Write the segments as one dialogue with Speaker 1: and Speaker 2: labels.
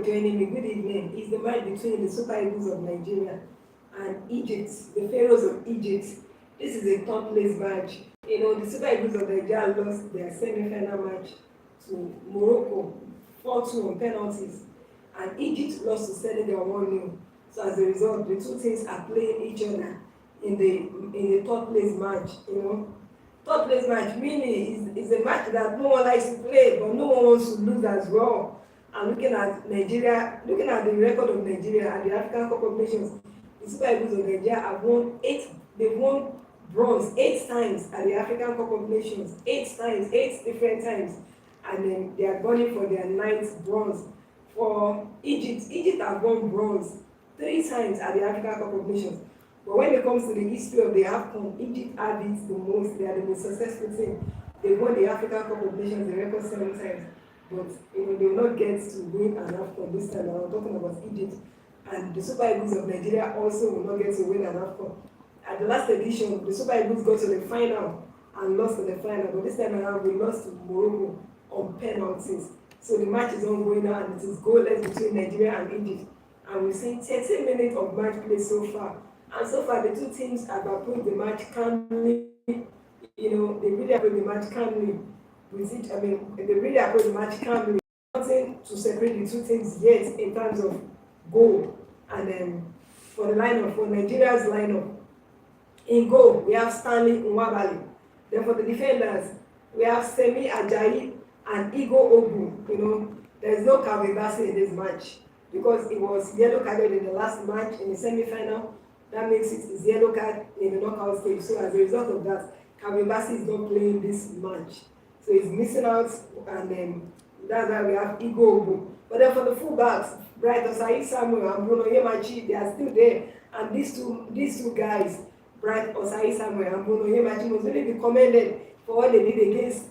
Speaker 1: joining me. Good evening. It's the match between the Super Eagles of Nigeria and Egypt, the Pharaohs of Egypt. This is a top place match. The Super Eagles of Nigeria lost their semi-final match to Morocco 4-2 on penalties, and Egypt lost to Senegal 1-0. So as a result, the two teams are playing each other in the third place match. Third place match meaning is a match that no one likes to play, but no one wants to lose as well. And looking at Nigeria, looking at the record of Nigeria at the African Cup of Nations, the Super Eagles of Nigeria have won they've won bronze 8 times at the African Cup of Nations, 8 times, 8 different times, and then they are gunning for their 9th bronze. For Egypt have won bronze 3 times at the African Cup of Nations. But when it comes to the history of the Afcon, Egypt had it the most. They are the most successful team. They won the African Cup of Nations, the record 7 times. But they will not get to win an Afcon this time. I'm talking about Egypt. And the Super Eagles of Nigeria also will not get to win an Afcon. At the last edition, the Super Eagles got to the final and lost in the final. But this time around, we lost to Morocco on penalties. So the match is ongoing now, and it is goalless between Nigeria and Egypt. And we've seen 30 minutes of match play so far. And so far, the two teams have approached the match calmly. They really approached the match calmly with each. They really approached the match calmly. Nothing to separate the two teams yet in terms of goal. And for the lineup, for Nigeria's lineup, in goal we have Stanley Nwabali. Then for the defenders, we have Semi Ajayi and Igor Ogu. There is no Kavibasi in this match because it was yellow carded in the last match in the semi-final. That makes it his yellow card in the knockout stage. So as a result of that, Kavibasi is not playing this match. So he's missing out, and that's why we have Igor Ogu. But then for the fullbacks, Bright Osayi Samuel and Bruno Yemachi, they are still there. And these two guys, Bright Osayi Samuel and Bruno Yemachi, must really be commended for what they did against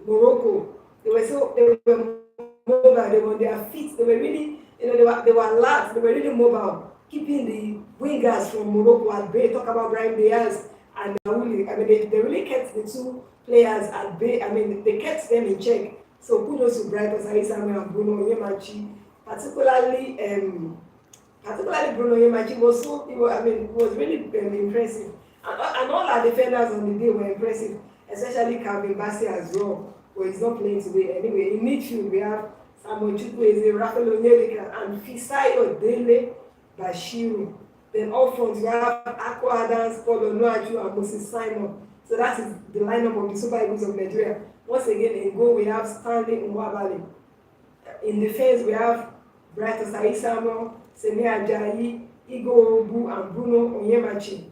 Speaker 1: Morocco. They were mobile. They were on their feet. They were really, they were alert. They were really mobile, keeping the wingers from Morocco at bay. Talk about Brian Diaz and Naouli. They really kept the two players at bay. They kept them in check. So kudos to Bright Osayi Samuel and Bruno Yemachi, particularly Bruno Yemachi was really impressive. And all our defenders on the day were impressive, especially Calvin Bassey as well, but he's not playing today. Anyway, in midfield we have Samuel Chukwueze, Rafael Onyedika, and Fisayo Dele Bashiru. Then up front we have Akwa Adams, Paul Onuachu, and Moses Simon. So that is the lineup of the Super Eagles of Nigeria. Once again, in goal we have Stanley Nwabali. In defense we have Bright Osayi Samuel, Semi Ajayi, Igor Ogu, and Bruno Onyemachi.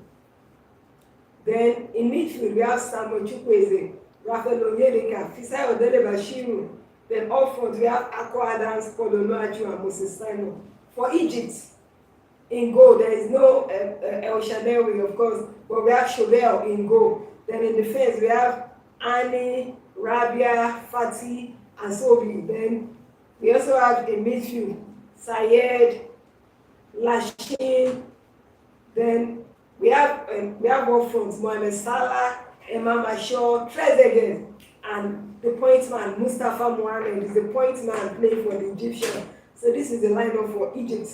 Speaker 1: Then in midfield we have Samuel Chukwueze, Rafael Onyedika, Fisayo Dele Bashiru. Then up front we have Akwa Adams, Paul Onuachu, and Moses Simon. For Egypt, in goal there is no El Shanewi, of course, but we have Chauvel in goal. Then in defense we have Ani, Rabia, Fati, and Sobi. Then we also have in midfield Sayed, Lashin. Then we have up front Mohamed Salah, Imam Ashour, Trezeguet, and the point man Mustafa Mohamed is the point man playing for the Egyptian. So this is the lineup for Egypt.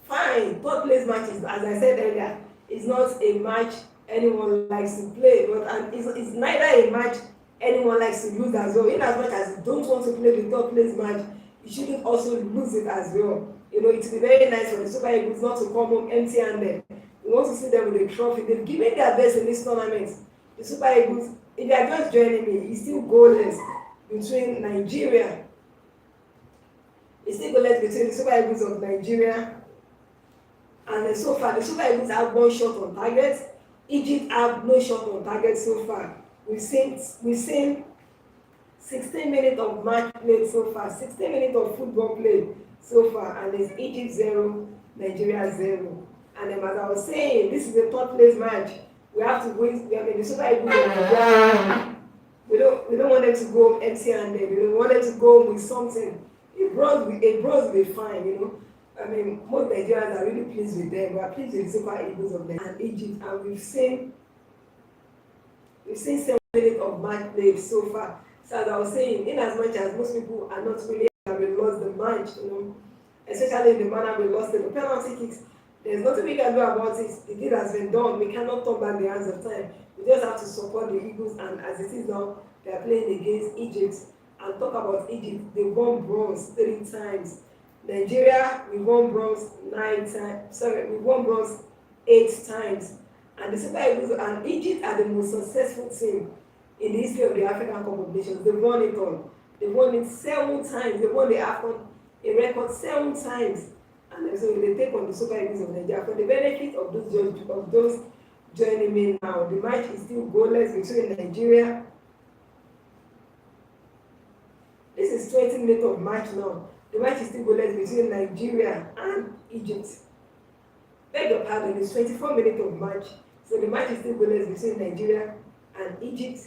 Speaker 1: Fine, third place matches, as I said earlier, is not a match anyone likes to play, but it's neither a match anyone likes to lose as well. In as much as you don't want to play the third place match, you shouldn't also lose it as well. It would be very nice for the Super Eagles not to come home empty-handed. We want to see them with a trophy. They've given their best in this tournament. The Super Eagles, if they are just joining me, it's still goalless between Nigeria. It's still goalless between the Super Eagles of Nigeria. And so far, the Super Eagles have 1 shot on target. Egypt have no shot on target so far. We've seen 16 minutes of match played so far, 16 minutes of football played so far, and it's Egypt 0, Nigeria 0. And as I was saying, this is a third place match. We have to win. The Super Eagles of Nigeria. We don't want them to go empty-handed. We don't want them to go with something. A bronze will be fine, most Nigerians are really pleased with them. We are pleased with the Super Eagles of Nigeria and Egypt, and we've seen 7 minutes of match played so far. So as I was saying, in as much as most people are not really that we lost the match, especially in the manner we lost it, the penalty kicks, there's nothing we can do about it. The deed has been done. We cannot turn back the hands of time. We just have to support the Eagles, and as it is now, they are playing against Egypt. And talk about Egypt, they won bronze 3 times. Nigeria, we won bronze 9 times. Sorry, we won bronze 8 times. And the Super Eagles and Egypt are the most successful team in the history of the African Cup of Nations. They won it all. They won it 7 times. They won the Afcon a record 7 times. And so they take on the Super Eagles of Nigeria. For the benefit of those joining me now, the match is still goalless between Nigeria. This is 20 minutes of match now. The match is still goalless between Nigeria and Egypt. Beg your pardon, it's 24 minutes of match. So the match is still goalless between Nigeria and Egypt.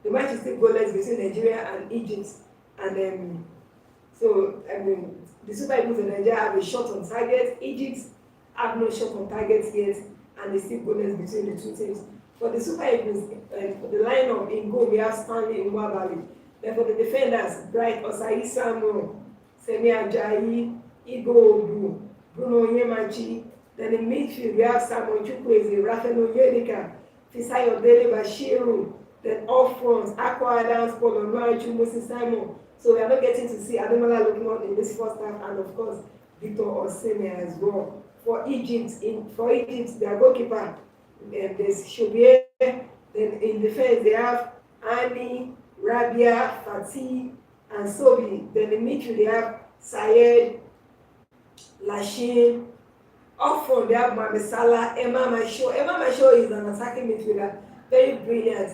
Speaker 1: The match is still goalless between Nigeria and Egypt. And the Super Eagles of Nigeria have a shot on target. Egypt have no shot on target yet, and they still goalless between the two teams. For the Super Eagles, for the lineup in goal, we have Stanley Nwabali. Then for the defenders, Bright Osayi Samuel, Semi Ajayi, Igbo Obu, Bruno Onyemachi. Then in midfield, we have Samuel Chukwueze, Rafael Onyedika, Fisayo Dele Bashiru. Then off front, Akwa Adams, Paul Onuachu, Moses Simon. So we are not getting to see Ademola Lookman in this first half, and of course Victor Osimhen as well. For Egypt, their goalkeeper, there's Shobie. Then in defense they have Ani, Rabia, Fatih, and Sobi. Then in midfield they have Sayed, Lashin. Up front they have Mohamed Salah, Emma Masho. Emma Masho is an attacking midfielder, very brilliant.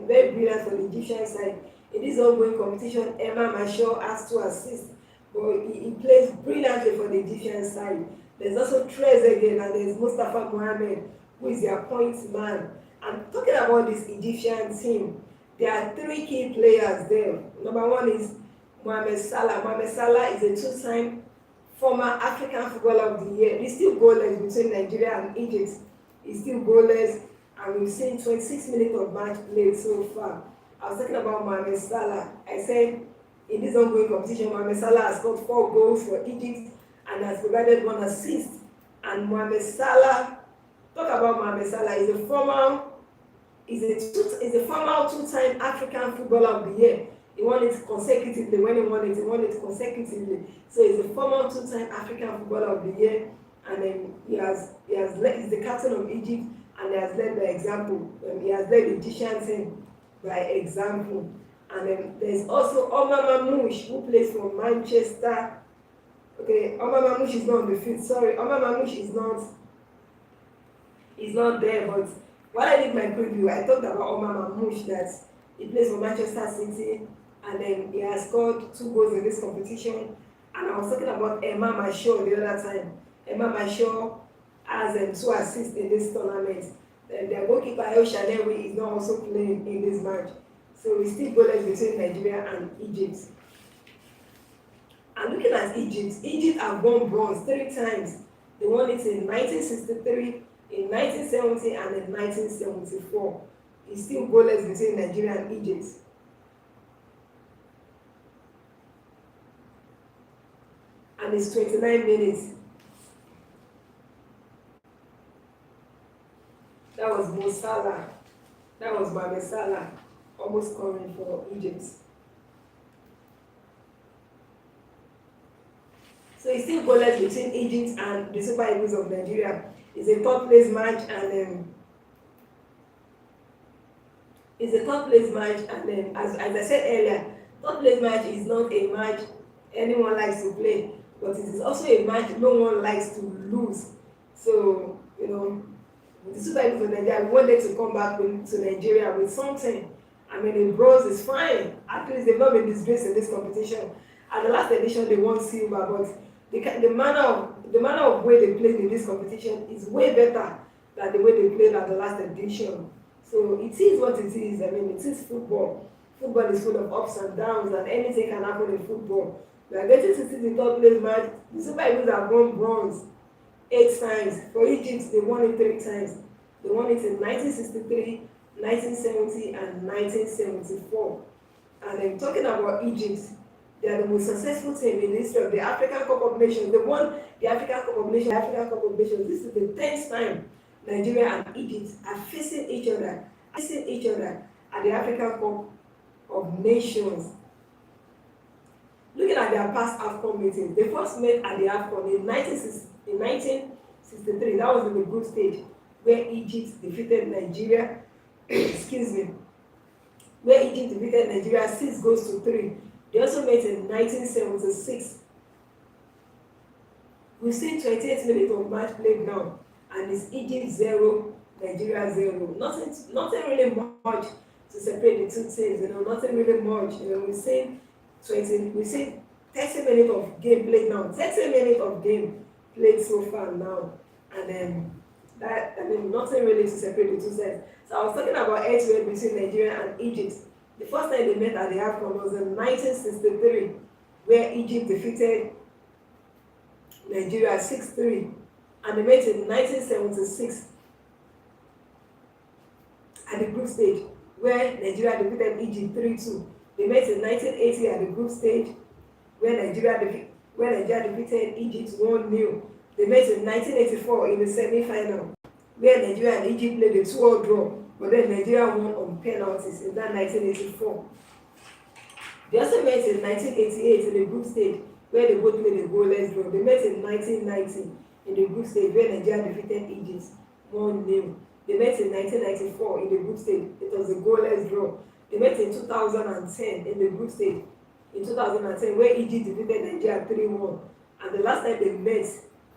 Speaker 1: Very brilliant for the Egyptian side. In this ongoing competition, Emma Masho has 2 assists, but he plays brilliantly for the Egyptian side. There's also Trezeguet and there's Mustafa Mohamed, who is their point man. And talking about this Egyptian team, there are 3 key players there. Number 1 is Mohamed Salah. Mohamed Salah is a 2-time former African Footballer of the Year. He's still goalless between Nigeria and Egypt. He's still goalless, and we've seen 26 minutes of match played so far. I was talking about Mohamed Salah. I said in this ongoing competition, Mohamed Salah has scored 4 goals for Egypt and has provided 1 assist. And Mohamed Salah, talk about Mohamed Salah, is a former 2-time African Footballer of the Year. He won it consecutively. When he won it consecutively. So he's a former 2-time African Footballer of the Year, and then he's the captain of Egypt, and he has led by example. He has led the Egyptian team by example. And then there's also Omar Mamouche, who plays for Manchester. Okay, Omar Mamouche is not on the field. Sorry, Omar Mamouche is not there. But while I did my preview, I talked about Omar Mamouche, that he plays for Manchester City, and then he has scored 2 goals in this competition. And I was talking about Emma Masho the other time. Emma Masho has 2 assists in this tournament. Their goalkeeper El Shanewi is not also playing in this match. So we still goalless between Nigeria and Egypt. And looking at Egypt have won bronze 3 times. They won it in 1963, in 1970, and in 1974. It's still goalless between Nigeria and Egypt. And it's 29 minutes. That was Mo Salah. That was Mohamed Salah almost scoring for Egypt. So it's still goalless between Egypt and the Super Eagles of Nigeria. It's a third place match, and as I said earlier, third place match is not a match anyone likes to play, but it is also a match no one likes to lose. So, the Super Eagles of Nigeria, we wanted to come back to Nigeria with something. The bronze is fine. At least they've not been disgraced in this competition. At the last edition, they won silver, but the manner of way they played in this competition is way better than the way they played at the last edition. So it is what it is. It is football. Football is full of ups and downs, and anything can happen in football. We are getting to see the third place match. The Super Eagles have won bronze 8 times. For Egypt, they won it 3 times. They won it in 1963, 1970 and 1974. And I'm talking about Egypt. They are the most successful team in the history of the African Cup of Nations. They won the African Cup of Nations, This is the 10th time Nigeria and Egypt are facing each other, at the African Cup of Nations. Looking at their past Afcon meetings, they first met at the Afcon in 1963. That was in the group stage where Egypt defeated Nigeria. Excuse me. Where Egypt defeated Nigeria 6-3. They also met in 1976. We've seen 28 minutes of match played now, and it's Egypt 0, Nigeria 0. Nothing really much to separate the two teams. Nothing really much. We've seen 30 minutes of game played now. 30 minutes of game played so far now, and then nothing really to separate the two sides. So I was talking about head-to-head between Nigeria and Egypt. The first time they met at the Afcon was in 1963, where Egypt defeated Nigeria 6-3, and they met in 1976 at the group stage, where Nigeria defeated Egypt 3-2. They met in 1980 at the group stage, where Nigeria defeated Egypt 1-0. They met in 1984 in the semi-final, where Nigeria and Egypt played a 2-2 draw, but then Nigeria won on penalties in that 1984. They also met in 1988 in the group stage, where they both played a goalless draw. They met in 1990 in the group stage, where Nigeria defeated Egypt 1-0. They met in 1994 in the group stage. It was a goalless draw. They met in 2010 in the group stage. In 2010, where Egypt defeated Nigeria 3-1. And the last time they met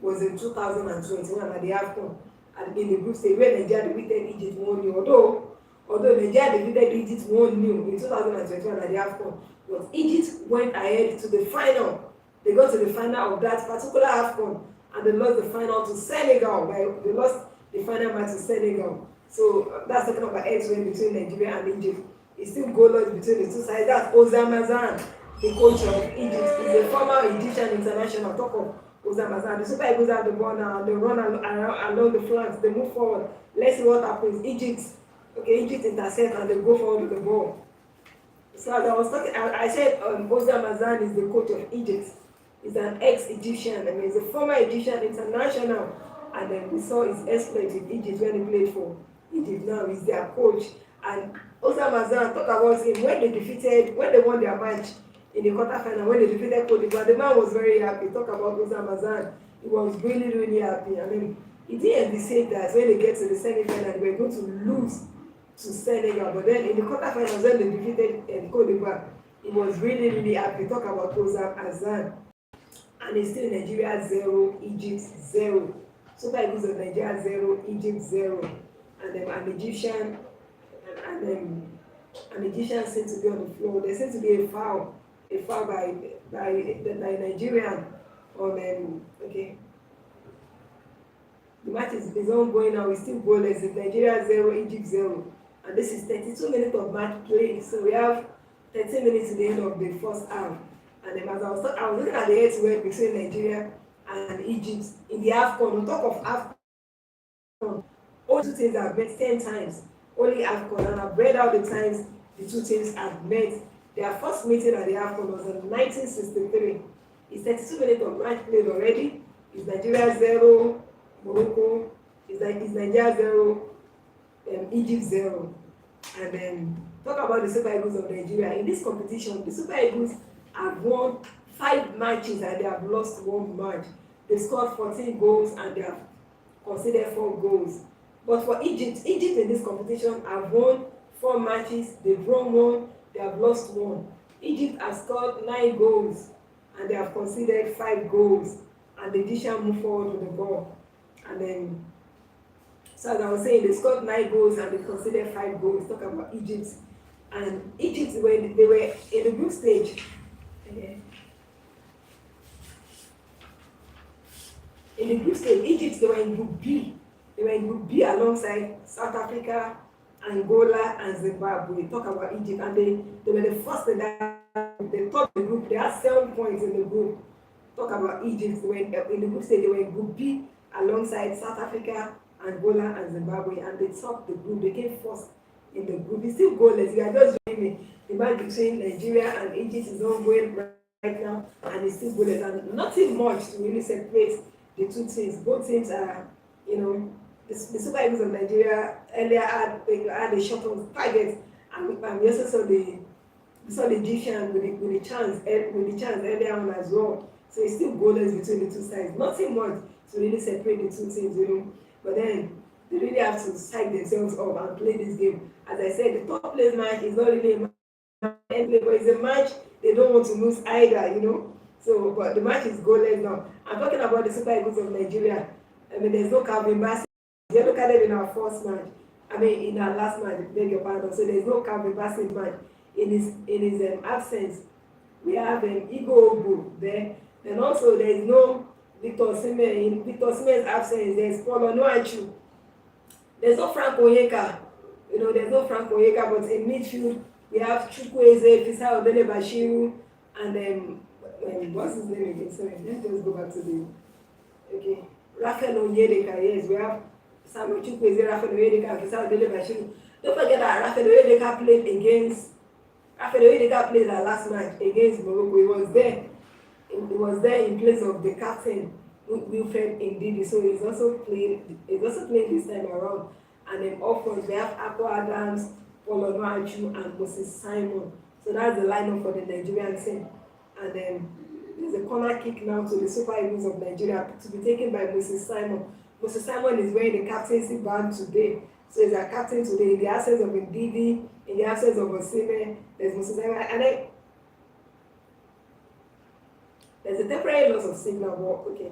Speaker 1: was in 2021 at the Afcon, and in the group stage, where Nigeria defeated Egypt 1-0. Although Nigeria defeated Egypt 1-0 in 2021 at the Afcon, but Egypt went ahead to the final. They got to the final of that particular Afcon, and they lost the final to Senegal. They lost the final match to Senegal. So that's talking about head-to-head between Nigeria and Egypt. It's still goalless between the two sides. That's Ozamazan, the coach of Egypt. He's a former Egyptian international. Talk of Ozamazan. The Super Eagles have the ball now, and they run along the flanks. They move forward. Let's see what happens. Egypt intercept, and they go forward with the ball. So as I was talking, I said Ozamazan is the coach of Egypt. He's an ex-Egyptian. He's a former Egyptian international. And then we saw his exploit with Egypt when he played for Egypt. Now he's their coach. And Ozamazan, talk about him when they won their match in the quarterfinal, when they defeated Cote d'Ivoire. The man was very happy. Talk about Ozamazan. He was really, really happy. He didn't anticipate that when they get to the semi-final, they were going to lose to Senegal. But then in the quarterfinals, when they defeated Cote d'Ivoire, he was really, really happy. Talk about Ozamazan. And it's still Nigeria 0, Egypt 0. Super Eagles of Nigeria 0, Egypt 0. And an Egyptian seemed to be on the floor. There seems to be a foul by Nigerian on okay. The match is ongoing now. It's still goalless. It's Nigeria 0, Egypt 0. And this is 32 minutes of match play. So we have 13 minutes to the end of the first half. And as I was looking at the head-to-head between Nigeria and Egypt in the Afcon. On top of Afcon, all two teams have met 10 times. Only Afcon, and I've read out the times the two teams have met. Their first meeting at the Afcon was in 1963. It's 32 minutes of match played already. It's Nigeria 0, Morocco. It's Nigeria 0, Egypt 0. And then talk about the Super Eagles of Nigeria. In this competition, the Super Eagles have won 5 matches and they have lost 1 match. They scored 14 goals and they have conceded 4 goals. But for Egypt in this competition have won 4 matches, they've won 1, they have lost 1. Egypt has scored 9 goals and they have conceded 5 goals, and the Egyptians move forward with the ball. And then, so as I was saying, they scored 9 goals and they conceded 5 goals. Talk about Egypt. And Egypt, when they were in the group stage, Egypt, they were in Group B. They were in Group B alongside South Africa, Angola, and Zimbabwe. Talk about Egypt. And they were the first in that. They topped the group. They had 7 points in the group. Talk about Egypt. They were in the group stage. They were in Group B alongside South Africa, Angola, and Zimbabwe. And they topped the group. They came first still goalless. You are just joining me. The match between Nigeria and Egypt is ongoing right now, and it's still goalless. And nothing much to really separate the two teams. Both teams are, you know, the Super Eagles of Nigeria earlier had a shot on target, and we also saw the Egyptian with the chance earlier on as well. So it's still goalless between the two sides. Nothing much to really separate the two teams, you know. But then they really have to psych themselves up and play this game. As I said, the top place match is not really a match, but it's a match they don't want to lose either, you know. So, but the match is goalless now. I'm talking about the Super Eagles of Nigeria. I mean, there's no Calvin Bassey. They look at it in our first match. I mean, in our last match, beg your pardon. So there's no Calvin Bassey match. In his absence, we have Igor Obu there. And also, there is no Victor Osimhen. In Victor Osimhen's absence, there is Paul Onuachu. There's no Frank Onyeka. You know, there's no Frank Onyeka, but in midfield, we have Chukwueze, Fisao Dele Bashiru, and what's his name again? Sorry, let's just go back to the. Okay. Rafael Onyedeka, yes, we have Samuel Chukwueze, Rafael Onyedeka, and Fisao Dele Bashiru. Don't forget that Rafael Onyedeka played our last match against Morocco. He was there in place of the captain, Wilfred Ndidi. So he's also playing this time around. And then up front we have Akpo Adams, Paul Onuachu, and Moses Simon. So that's the lineup for the Nigerian team. And then there's a corner kick now to the Super Eagles of Nigeria to be taken by Moses Simon. Moses Simon is wearing the captaincy band today. So he's our captain today. In the absence of Ndidi, in the absence of Osimhen, there's Moses Simon. And then there's a temporary loss of signal, but okay.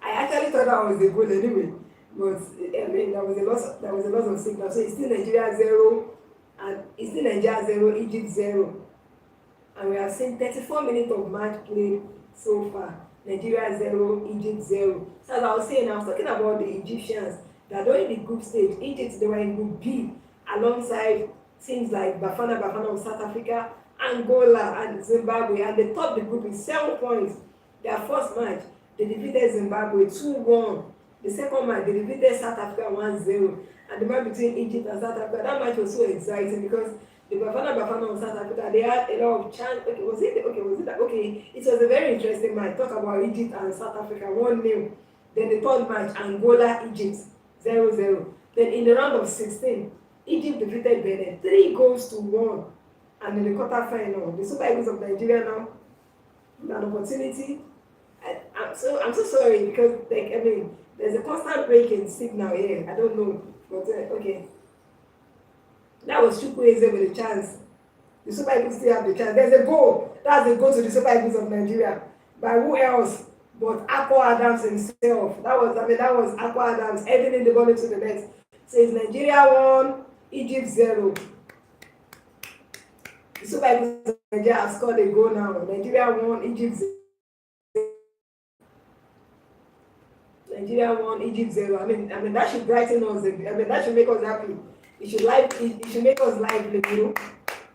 Speaker 1: I actually thought that was a goal anyway. But I mean, there was a loss of signal. So it's still Nigeria 0, and it's still Nigeria 0, Egypt 0. And we have seen 34 minutes of match played so far. Nigeria 0, Egypt 0. So as I was saying, I was talking about the Egyptians that during the group stage, Egypt, they were in Group B alongside teams like Bafana of South Africa, Angola, and Zimbabwe. And they topped the group with 7 points. Their first match, they defeated Zimbabwe 2-1. The second match, they defeated South Africa 1-0. And the match between Egypt and South Africa, that match was so exciting because the Bafana of South Africa, they had a lot of chance. Okay, was it that? Okay, it was a very interesting match. Talk about Egypt and South Africa 1-0. Then the third match, Angola, Egypt 0-0. Then in the round of 16, Egypt defeated Benin 3-1. And in the quarterfinal, the Super Eagles of Nigeria now have an opportunity. I'm so sorry because there's a constant break in signal here. I don't know, but okay. That was Chukwueze with a chance. The Super Eagles still have the chance. There's a goal. That's a goal to the Super Eagles of Nigeria. By who else but Akpo Adams himself? That was Akpo Adams heading in the ball into the net. So it's Nigeria 1, Egypt 0. The Super Eagles of Nigeria have scored a goal now. Nigeria 1, Egypt 0. Nigeria 1, Egypt 0. I mean that should brighten us. That should make us happy. It should make us lively, you know.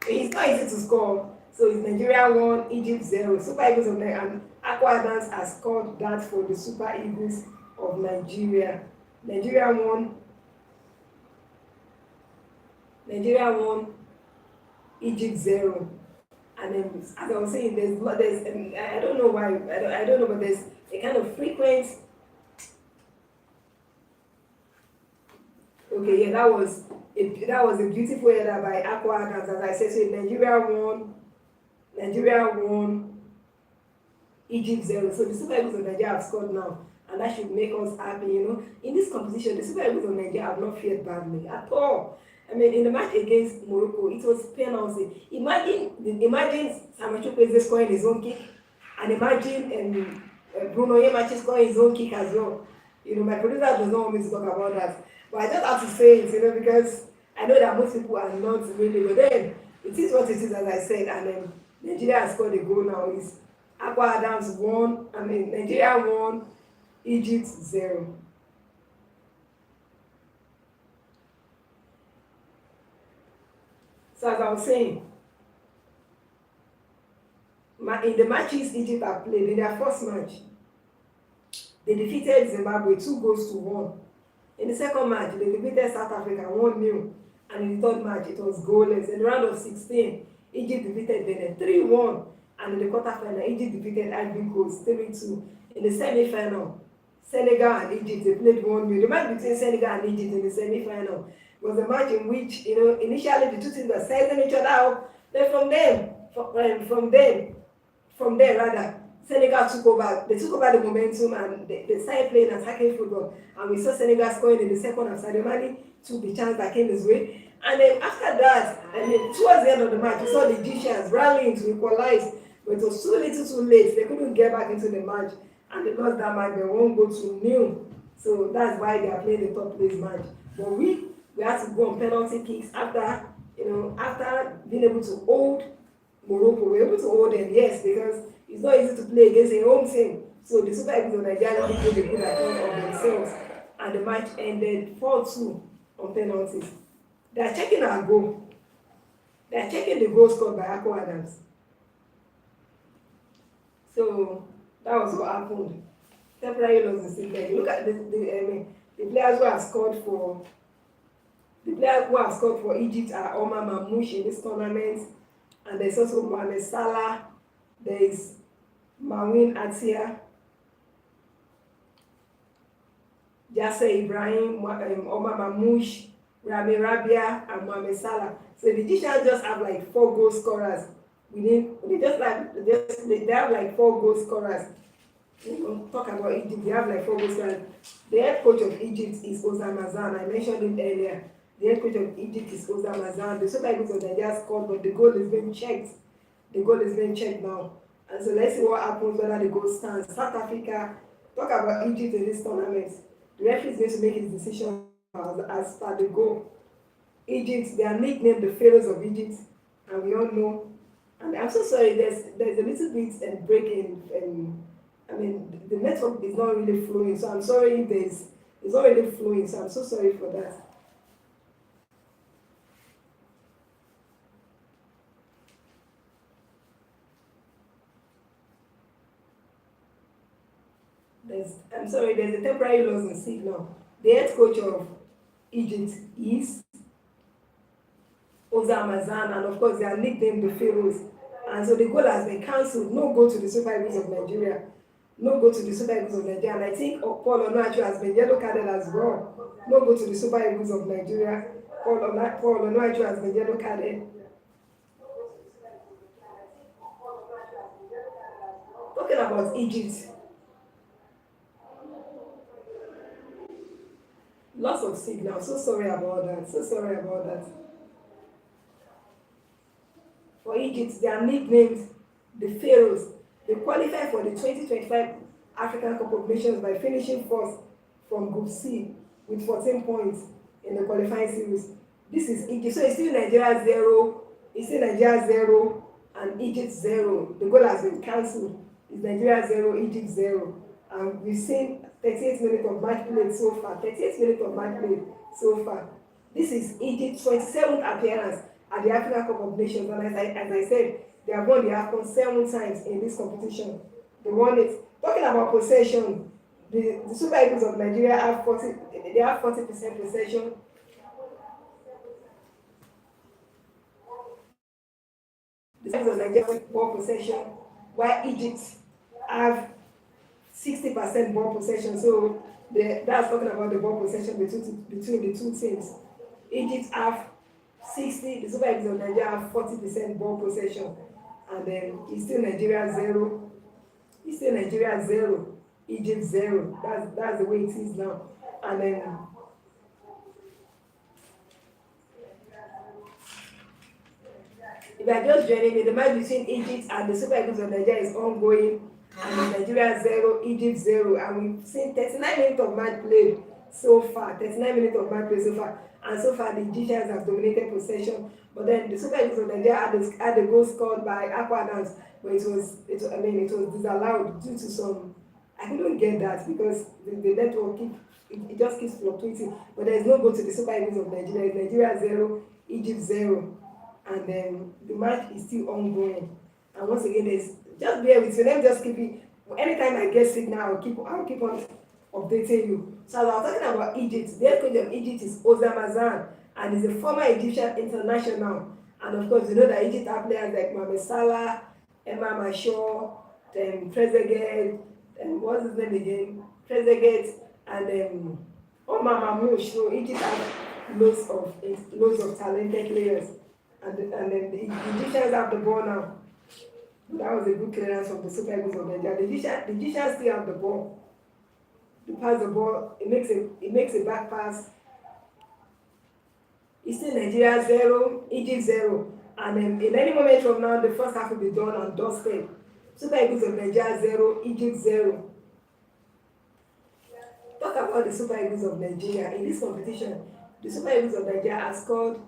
Speaker 1: It's not easy to score. So it's Nigeria 1, Egypt 0. Super Eagles of Nigeria, and Akpo Adams has scored that for the Super Eagles of Nigeria. Nigeria 1, Egypt 0. And then, as I was saying, there's I don't know why, I don't know, but there's a kind of frequent. Okay, yeah, that was a beautiful header by Akpo Adams, as I said. So Nigeria 1, Egypt 0. So the Super Eagles of Nigeria have scored now, and that should make us happy, you know. In this competition, the Super Eagles of Nigeria have not fared badly at all. I mean, in the match against Morocco, it was penalty. Imagine Samuel Chukwueze scoring his own kick, and imagine Bruno Yemachi scoring his own kick as well. You know, my producer does not want me to talk about that. But I just have to say it, you know, because I know that most people are not really, but then it is what it is, as I said, and then Nigeria has scored a goal now. It's Akpo Adams 1, Nigeria 1, Egypt 0. So as I was saying, in the matches Egypt have played, in their first match, they defeated Zimbabwe 2-1. In the second match, they defeated South Africa 1-0. and in the third match it was goalless. In the round of 16, Egypt defeated Benin 3-1, and in the quarterfinal, Egypt defeated Ivory Coast 3-2. In the semi-final, Senegal and Egypt, they played 1-0. The match between Senegal and Egypt in the semi-final was a match in which, initially the two teams were sizing each other up. Then from there rather, Senegal took over. They took over the momentum, and they started playing attacking football. And we saw Senegal scoring in the second half. Sadio Mane took the chance that came his way. And then after that, towards the end of the match, we saw the Egyptians rallying to equalize, but it was too little too late. They couldn't get back into the match, and they lost that match by 1-0. So that's why they are playing the top place match. But we had to go on penalty kicks after being able to hold Morocco. We were able to hold them, yes, because it's not easy to play against a home team. So the Super Eagles of Nigeria did a good account of themselves, and the match ended 4-2 on penalties. They are checking our goal. They are checking the goal scored by Akko Adams. So that was what happened. Temporary loss in Sydney. Look at the players who have scored for Egypt are Omar Mamouche in this tournament, and there's also Mohamed Salah. There is Mawin Atia, Yasser Ibrahim, Omar Mamouche, Rami Rabia, and Mohamed Salah. So the Egyptians just have like 4 goal scorers. They have like 4 goal scorers. Talk about Egypt, they have like 4 goal scorers. The head coach of Egypt is Ozamazan. I mentioned it earlier. The head coach of Egypt is Ozamazan. The Super Eagles of Nigeria scored, but the goal is being checked. The goal is being checked now. And so let's see what happens, whether the goal stands. South Africa, talk about Egypt in this tournament. The referee is going to make his decision as per the goal. Egypt, they are nicknamed the Pharaohs of Egypt, and we all know. And I'm so sorry, there's a little bit break in, the network is not really flowing, so I'm sorry if it's not really flowing, so I'm so sorry for that. There's a temporary loss in signal. The head coach of Egypt is Ozamazan, and of course they are nicknamed the Pharaohs. And so the goal has been cancelled. No goal to the Super Eagles of Nigeria. No goal to the Super Eagles of Nigeria. And I think Paul Onuachu has been yellow carded as well. No goal to the Super Eagles of Nigeria. Paul Onuachu has been yellow carded. Talking about Egypt. Lots of signal. So sorry about that. For Egypt, they are nicknamed the Pharaohs. They qualified for the 2025 African Cup of Nations by finishing first from Group C with 14 points in the qualifying series. This is Egypt. So it's still Nigeria 0, and Egypt 0. The goal has been cancelled. It's Nigeria 0, Egypt 0. And we've seen 38 minutes of match played so far. This is Egypt's 27th appearance at the African Cup of Nations. And as I said, they have won the Afcon 7 times in this competition. They won it. Talking about possession, the Super Eagles of Nigeria have 40% possession. The Super Eagles of Nigeria have ball possession, while Egypt have 60% ball possession. So that's talking about the ball possession between the two teams. Egypt have 60, the Super Eagles of Nigeria have 40% ball possession, and then it's still Nigeria 0. Egypt 0. That's the way it is now. And then if you are just joining me, the match between Egypt and the Super Eagles of Nigeria is ongoing. And Nigeria 0, Egypt 0, and we've seen 39 minutes of match played so far. And so far the Egyptians have dominated possession. But then the Super Eagles of Nigeria had a goal scored by Akko Adams, but it was disallowed due to some. I couldn't get that because the network it just keeps fluctuating. But there is no goal to the Super Eagles of Nigeria. It's Nigeria 0, Egypt 0, and then the match is still ongoing. And once again, just bear with me. Let me just keep it. Anytime I get signal, I'll keep on updating you. So I was talking about Egypt. The head coach of Egypt is Ozamazan, and is a former Egyptian international. And of course, you know that Egypt have players like Mohamed Salah, Emma Mashaw, Trezeguet, what's his name again? Trezeguet, and Omar Mamouche. So Egypt have loads of talented players, and the Egyptians have the ball now. That was a good clearance from the Super Eagles of Nigeria. The Egyptians still have the ball. To pass the ball, it makes a back pass. It's still Nigeria 0, Egypt 0. And in any moment from now, the first half will be done and dusted. Super Eagles of Nigeria 0, Egypt 0. Talk about the Super Eagles of Nigeria. In this competition, the Super Eagles of Nigeria have scored,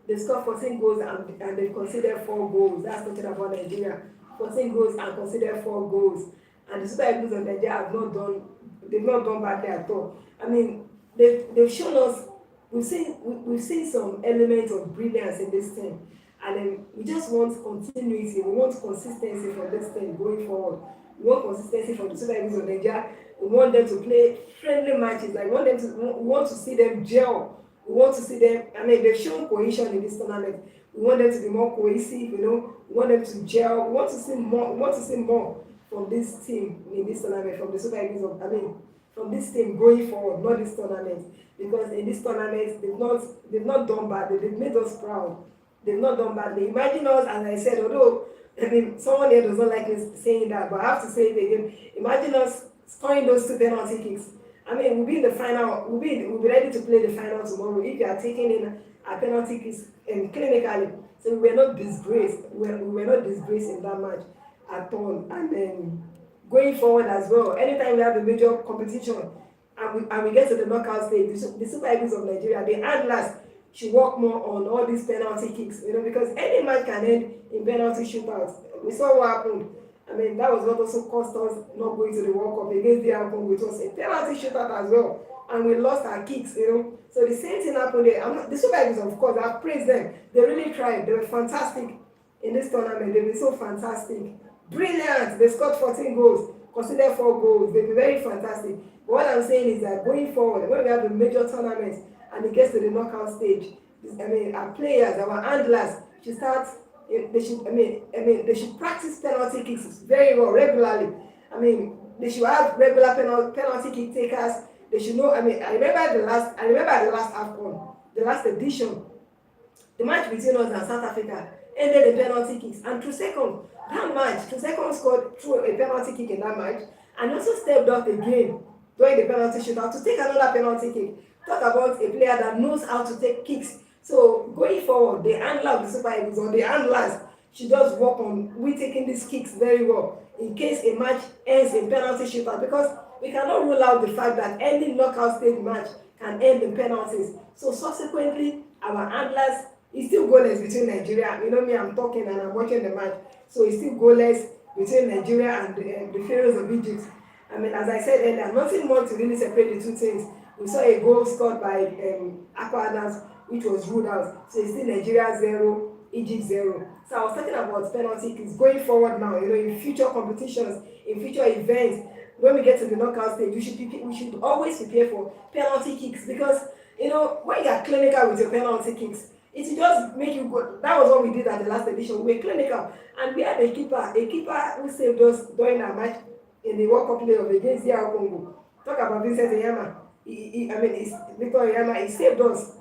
Speaker 1: they scored 14 goals and they've considered 4 goals. That's talking about Nigeria. 14 goals and considered 4 goals. And the Super Eagles of Nigeria have not done, they've not done badly at all. I mean, they've shown us, we've seen some elements of brilliance in this team. And then we just want continuity, we want consistency for this team going forward. We want consistency for the Super Eagles of Nigeria. We want them to play friendly matches. Like we want to see them gel. We want to see them. I mean, they've shown cohesion in this tournament. We want them to be more cohesive. We want them to gel. We want to see more. We want to see more from this team in this tournament, from the Super Eagles of. I mean, from this team going forward, not this tournament. Because in this tournament, they've not done badly. They've made us proud. They've not done badly. Imagine us, as I said, although I mean, someone here does not like me saying that, but I have to say it again. Imagine us scoring those 2 penalty kicks. I mean, we'll be in the final. We'll be ready to play the final tomorrow if you are taking in a penalty kicks clinically. So we were not disgraced. We were not disgraced in that match at all. And then going forward as well, anytime we have a major competition and we get to the knockout stage, the Super Eagles of Nigeria, the handlers should work more on all these penalty kicks, because any match can end in penalty shootouts. We saw what happened. I mean, that was what also cost us not going to the World Cup against the Afcon, which was a penalty shootout as well, and we lost our kicks. So the same thing happened there. The Super Eagles, of course, I've praised them. They really tried. They were fantastic in this tournament. They've been so fantastic, brilliant. They scored 14 goals, considered 4 goals. They've been very fantastic. But what I'm saying is that going forward, when we have a major tournament and it gets to the knockout stage, I mean, our players, our handlers should start. They should practice penalty kicks very well, regularly. I mean, they should have regular penalty kick takers. They should know. I mean, I remember the last Afcon, the last edition, the match between us and South Africa ended in penalty kicks. And Trusecon scored through a penalty kick in that match, and also stepped up again during the penalty shootout to take another penalty kick. Talk about a player that knows how to take kicks. So going forward, the handler of the Super Eagles or the handlers should just work on taking these kicks very well in case a match ends in penalty shootout, because we cannot rule out the fact that any knockout stage match can end in penalties. So subsequently, our handlers, it's still goalless between Nigeria. Me, I'm talking and I'm watching the match. So it's still goalless between Nigeria and the Pharaohs of Egypt. I mean, as I said earlier, nothing more to really separate the two teams. We saw a goal scored by Afcon, which was ruled out. So it's still Nigeria 0, Egypt 0. So I was talking about penalty kicks going forward now, in future competitions, in future events, when we get to the knockout stage, we should always prepare for penalty kicks, because, when you are clinical with your penalty kicks, it will just make you go. That was what we did at the last edition. We were clinical, and we had a keeper who saved us during our match in the World Cup playoff against DR Congo. Talk about Vincent Eyama. Victor Eyama, he saved us.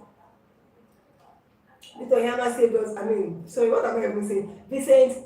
Speaker 1: Victor Eyama saved us. Sorry, what am I even saying?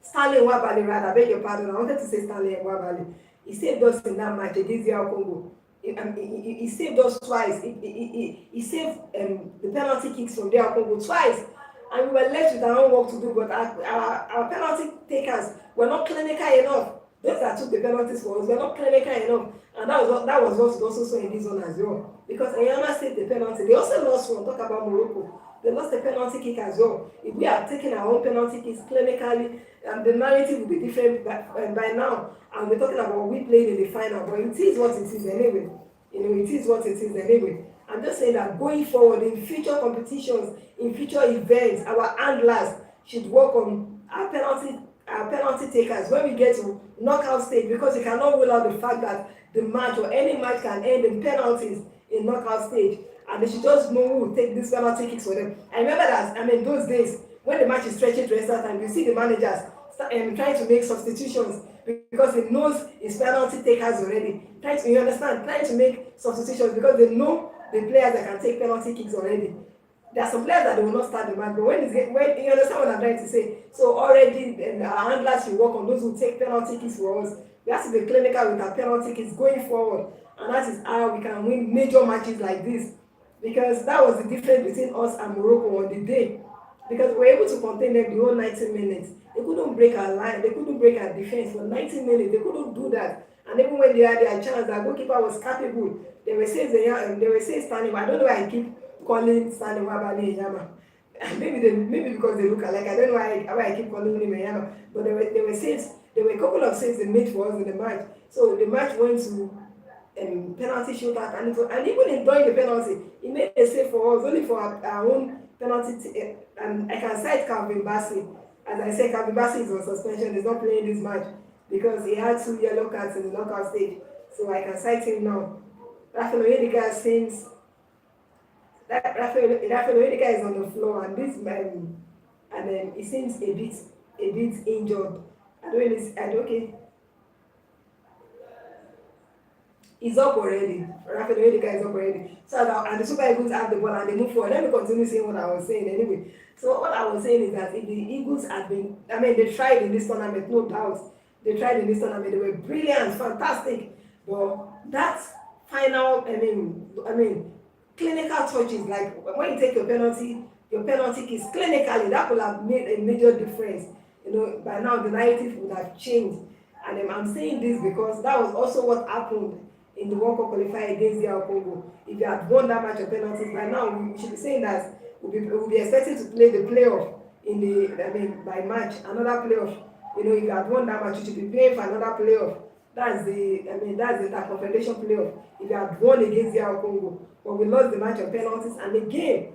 Speaker 1: Stanley Nwabali, rather, I beg your pardon. I wanted to say Stanley Nwabali. He saved us in that match against DR Congo. He saved us twice. He saved the penalty kicks from DR Congo twice. And we were left with our own work to do, but our penalty takers were not clinical enough. Those that took the penalties for us were not clinical enough. And that was what also saw in this one as well. Because Eyama saved the penalty. They also lost one. Talk about Morocco. They lost the penalty kick as well. If we are taking our own penalty kicks clinically, the narrative will be different by now. And we're talking about we played in the final, but it is what it is anyway. It is what it is anyway. I'm just saying that going forward in future competitions, in future events, our handlers should work on our penalty takers when we get to knockout stage, because you cannot rule out the fact that the match or any match can end in penalties in knockout stage. and they should just know who will take this penalty kicks for them. I remember that, I mean, those days when the match is stretching to extra time, you see the managers trying to make substitutions because he knows his penalty takers already. Trying to, you understand, trying to make substitutions because they know the players that can take penalty kicks already. There are some players that they will not start the match, but when you understand what I'm trying to say, so already our handlers should work on those who take penalty kicks for us. We have to be clinical with our penalty kicks going forward, and that is how we can win major matches like this. Because that was the difference between us and Morocco on the day. Because we were able to contain them the whole 90 minutes. They couldn't break our line, they couldn't break our defense for 90 minutes. They couldn't do that. And even when they had their chance, our goalkeeper was capable. They were saying standing, but I don't know why I keep calling standing Wabali Yama. Maybe because they look alike. I don't know why I keep calling him Yama. But there were saves. There were a couple of saves they made for us in the match. So the match went to penalty shootout, and even in during the penalty, he made a save for us only for our own penalty. And I can cite Calvin Bassey. As I said, Calvin Bassey is on suspension. He's not playing this match because he had 2 yellow cards in the knockout stage. So I can cite him now. Rafael Oyedegaard since Rafael Oyedegaard is on the floor, and this and then he seems a bit injured. Okay. He's up already. Rafael Oyedegaard is up already. So and the Super Eagles have the ball and they move forward. Let me continue saying what I was saying anyway. So what I was saying is that if the Eagles had been, I mean, they tried in this tournament, no doubt. They tried in this tournament. They were brilliant, fantastic. But that final, I mean, clinical touches, like when you take your penalty kicks clinically, that would have made a major difference. You know, by now the narrative would have changed. And I'm saying this because that was also what happened in the World Cup qualifier against the Congo. If you had won that match of penalties, by now we should be saying that we'll be expecting to play the playoff in the, I mean, by March, another playoff. You know, if you had won that match, you should be playing for another playoff. That's the Confederation playoff. If you had won against the Congo, but we lost the match of penalties, and again,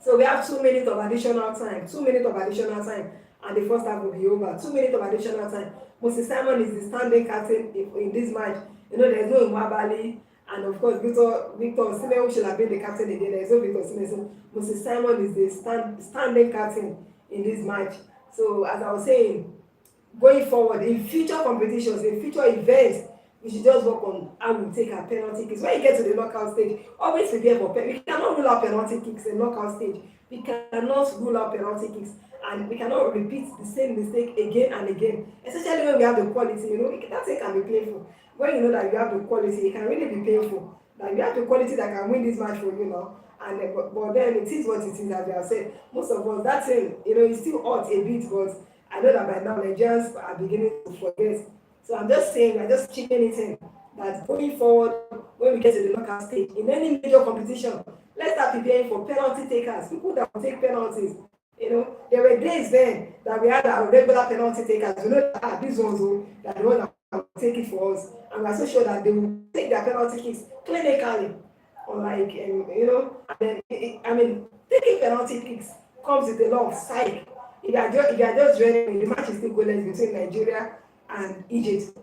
Speaker 1: so we have 2 minutes of additional time. 2 minutes of additional time, and the first half will be over. 2 minutes of additional time. Moses Simon is the standing captain in this match. You know, there's no Nwabali, and of course, Victor Osimhen, who should have been the captain again. There's no Victor Osimhen. So Moses Simon is the standing captain in this match. So as I was saying, going forward in future competitions, in future events, we should just work on how we take our penalty kicks. When you get to the knockout stage, always prepare for we cannot rule out penalty kicks in knockout stage. We cannot rule out penalty kicks, and we cannot repeat the same mistake again and again. Especially when we have the quality, you know, that thing can be painful. When you know that you have the quality, it can really be painful. That you have the quality that can win this match for you now. And but then it is what it is, as we have said. Most of us, that thing, you know, it's still hot a bit, but I know that by now Nigerians are beginning to forget. So I'm just saying, we're just chipping it in that going forward, when we get to the knockout stage, in any major competition, let's start preparing for penalty takers, people that will take penalties. You know, there were days then that we had our regular penalty takers. You know that these ones that the ones that will take it for us, and we're so sure that they will take their penalty kicks clinically, unlike you know. And then I mean, taking penalty kicks comes with a lot of psych. If you are just joining, the match is still goalless between Nigeria and Egypt.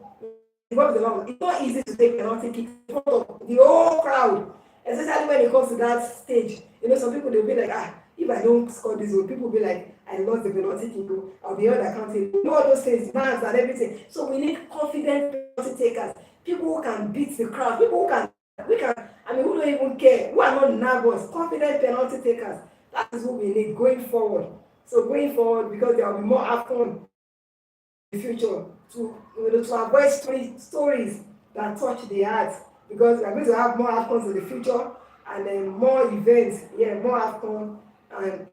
Speaker 1: It's not easy to take penalty kicks in front of the whole crowd, especially when it comes to that stage. You know, some people they'll be like, if I don't score this goal, people will be like, I lost the penalty kick, I'll be held accountable. You know all those things, bans and everything. So we need confident penalty takers, people who can beat the crowd, people who can, who don't even care, who are not nervous, confident penalty takers. That is what we need going forward. So going forward, because there will be more Afcon in the future, to avoid stories that touch the heart, because we are going to have more Afcons in the future, and then more events, more Afcon, and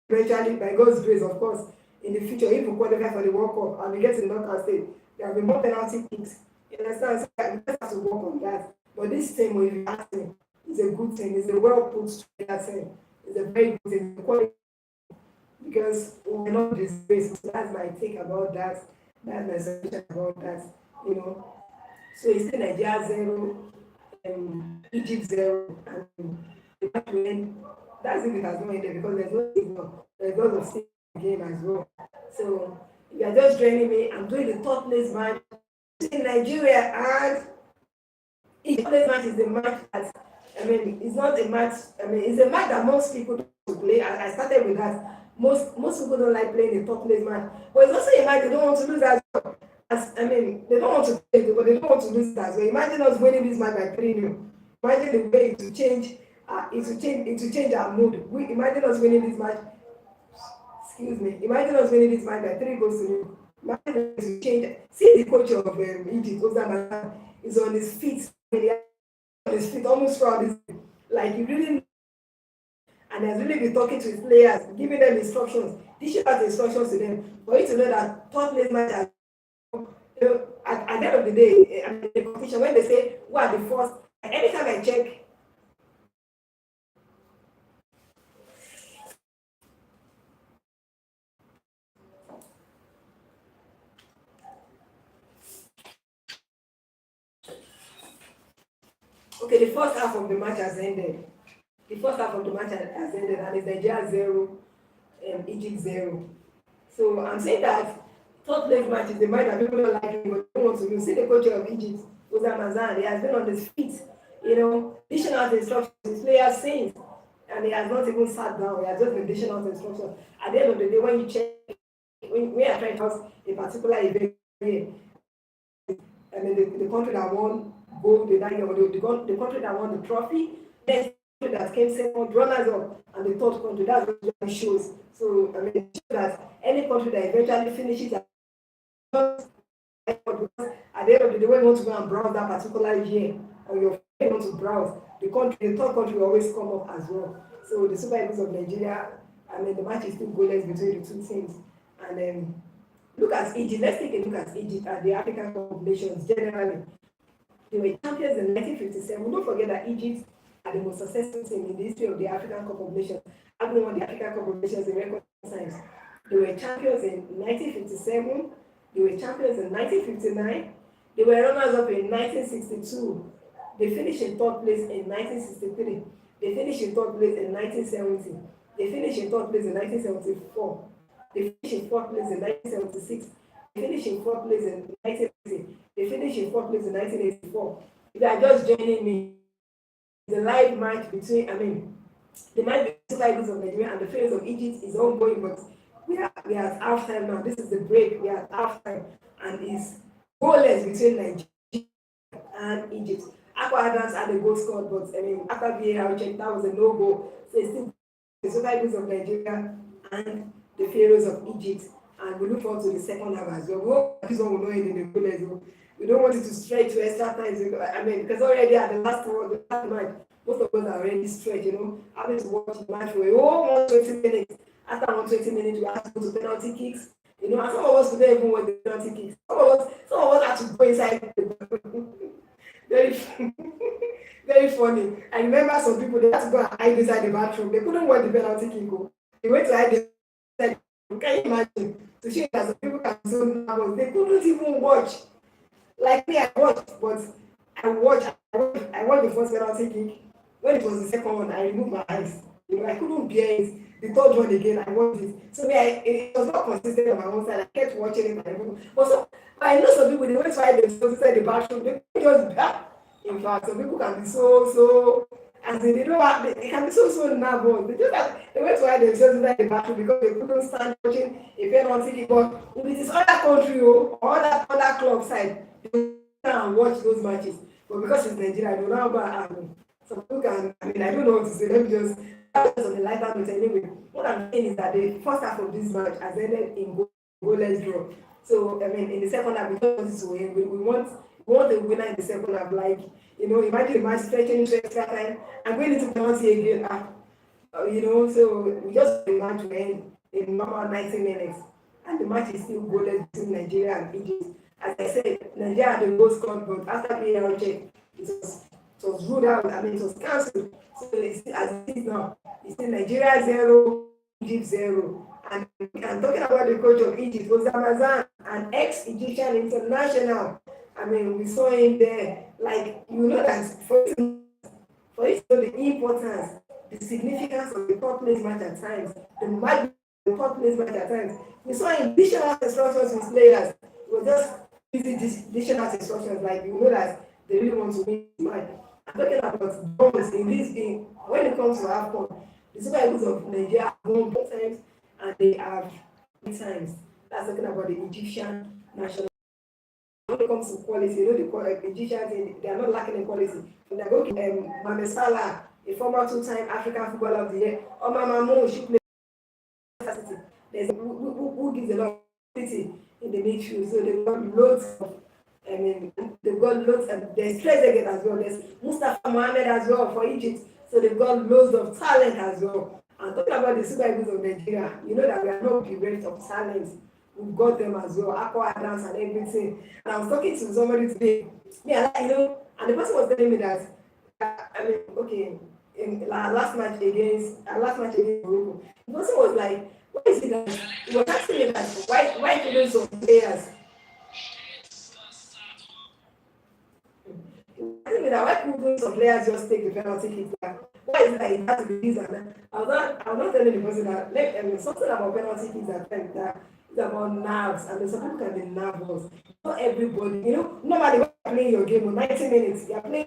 Speaker 1: eventually, by God's grace, of course, in the future, if we qualify for the World Cup and we get to the knockout stage, there will be more penalty kicks. You understand? So we just have to work on that. But this thing, when you ask me, is a good thing. It's a well put together thing. It's a very good thing. Quality, because we're not disgraced. So that's my take about that. That's my suggestion about that. You know. So it's still Nigeria 0, Egypt 0, and the match will end. That's if it has not ended, because there's no signal. There's lots of signal game as well. So if you are just joining me, I'm doing the top place match in Nigeria and Today's match is the match that, it's not a match. It's a match that most people don't play. I started with that. Most people don't like playing a top place match, but it's also a match they don't want to lose as well. They don't want to play it, but they don't want to lose it as well. Imagine us winning this match by 3-0. Imagine the way it will change. It will change our mood. Imagine us winning this match. Excuse me. Imagine us winning this match by 3 goals to 0. Imagine it will change. See the coach of Egypt, Ozan, is on his feet. On his feet, almost throughout this. Like he really, and has really been talking to his players, giving them instructions, dishing out instructions to them. For you to know that top place match, at the end of the day, the competition, when they say who are the first, anytime I check. Okay, the first half of the match has ended. The first half of the match has ended, and it's Nigeria 0, Egypt 0. So I'm saying that third place match is the match that people don't like him, but don't want to lose. See the coach of Egypt, Ozan, he has been on his feet, dishing out instructions, his players saying, and he has not even sat down. He has just been dishing out instructions. At the end of the day, when you check, when we are trying to house a particular event here, the country that won gold, the country that won the trophy, then the country that came second, runners up, and the third country. That's what it shows. So it shows that any country that eventually finishes because at the end of the day, when you want to go and browse that particular year, or your friend want to browse, the third country will always come up as well. So the Super Eagles of Nigeria, the match is still goalless between the two teams. And look at Egypt. Let's take a look at Egypt and the African Cup of Nations generally. They were champions in 1957. Don't forget that Egypt are the most successful team in the history of the African Cup of Nations. Having won the African Cup of Nations in record times. They were champions in 1957. They were champions in 1959. They were runners-up in 1962. They finished in third place in 1963. They finished in third place in 1970. They finished in third place in 1974. They finished in fourth place in 1976. They finished in fourth place in 1980. They finished in fourth place in 1984. If you are just joining me, the live match between, the match between the Super Eagles of Nigeria and the Pharaohs of Egypt is ongoing, but we are at halftime now. This is the break. We are at halftime, and it's goalless between Nigeria and Egypt. Aqua Adams had a goal scored, but after VAR check, that was a no goal. So it's still the Super Eagles of Nigeria and the Pharaohs of Egypt, and we look forward to the second half as well. We hope this one will not end in the goalless. We don't want it to stretch to extra time. Because already at the last match, most of us are already stretched. Having to watch the match for a whole 120 minutes. After 120 minutes, we have to go to penalty kicks. And some of us don't even watch the penalty kicks. Some of us have to go inside. Very, very funny. I remember some people, they had to go and hide inside the bathroom. They couldn't watch the penalty kick. They went to hide inside. Can you imagine? To show that some people can be so nervous. They couldn't even watch. Like me, I watched the first penalty kick. When it was the second one, I removed my eyes. I couldn't bear it. The third one again, I watched it. So it was not consistent on my own side. I kept watching it. But I know some people, they went to hide themselves inside the bathroom. They just back. In fact, some people can be so, as they don't have, they can be so nervous. They went to hide themselves inside the bathroom because they couldn't stand watching a penalty kick. But with this other country or other club side, they can watch those matches. But because it's Nigeria, I don't know about some people can, I don't know what to say. Let me just on the lighter note anyway. What I'm saying is that the first half of this match has ended in goalless draw. So in the second half, we don't want to win. We want a winner in the second half. Like, imagine the match stretching into extra time and going into penalty again. So we just want the match to end in normal 90 minutes. And the match is still goalless between Nigeria and Egypt. As I said, Nigeria had the goal scored, but after VAR check, it was ruled out. It was cancelled. So it's, as it is now, it's Nigeria 0, Egypt 0. And talking about the coach of Egypt, Ozan, an ex-Egyptian international. We saw him there. Like, that for it to know the importance, the significance of the top place match at times, the top place match at times. We saw him dishing out instructions with players. It was just busy dishing out instructions. Like, that they really want to win the match. I'm talking about bronze when it comes to Afcon. The Super Eagles of Nigeria have won 4 times and they have 3 times. That's talking about the Egyptian national. When it comes to quality, the Egyptians, they are not lacking in quality. When they go to Mohamed Salah, a former 2-time African Footballer of the Year, Omar Mamoun, she plays capacity. There's who gives a lot of quality in the midfield. So they've got loads of, they've got loads, and there's Trezeguet as well. There's Mustafa Mohamed as well for Egypt. So they've got loads of talent as well. And talking about the Super Eagles of Nigeria, you know that we are not bereft of talent. We've got them as well, aqua dance and everything. And I was talking to somebody today, and the person was telling me that, okay, in last match against Morocco, the person was like, why is it that he was asking me that why couldn't some players asking me that why couldn't some players just take the penalty kick back? Why is it that it has to be this and that? I was not telling the person that something about penalty kicks that is about nerves, and some people can be nervous. Not everybody, normally when you're playing your game for 90 minutes, you're playing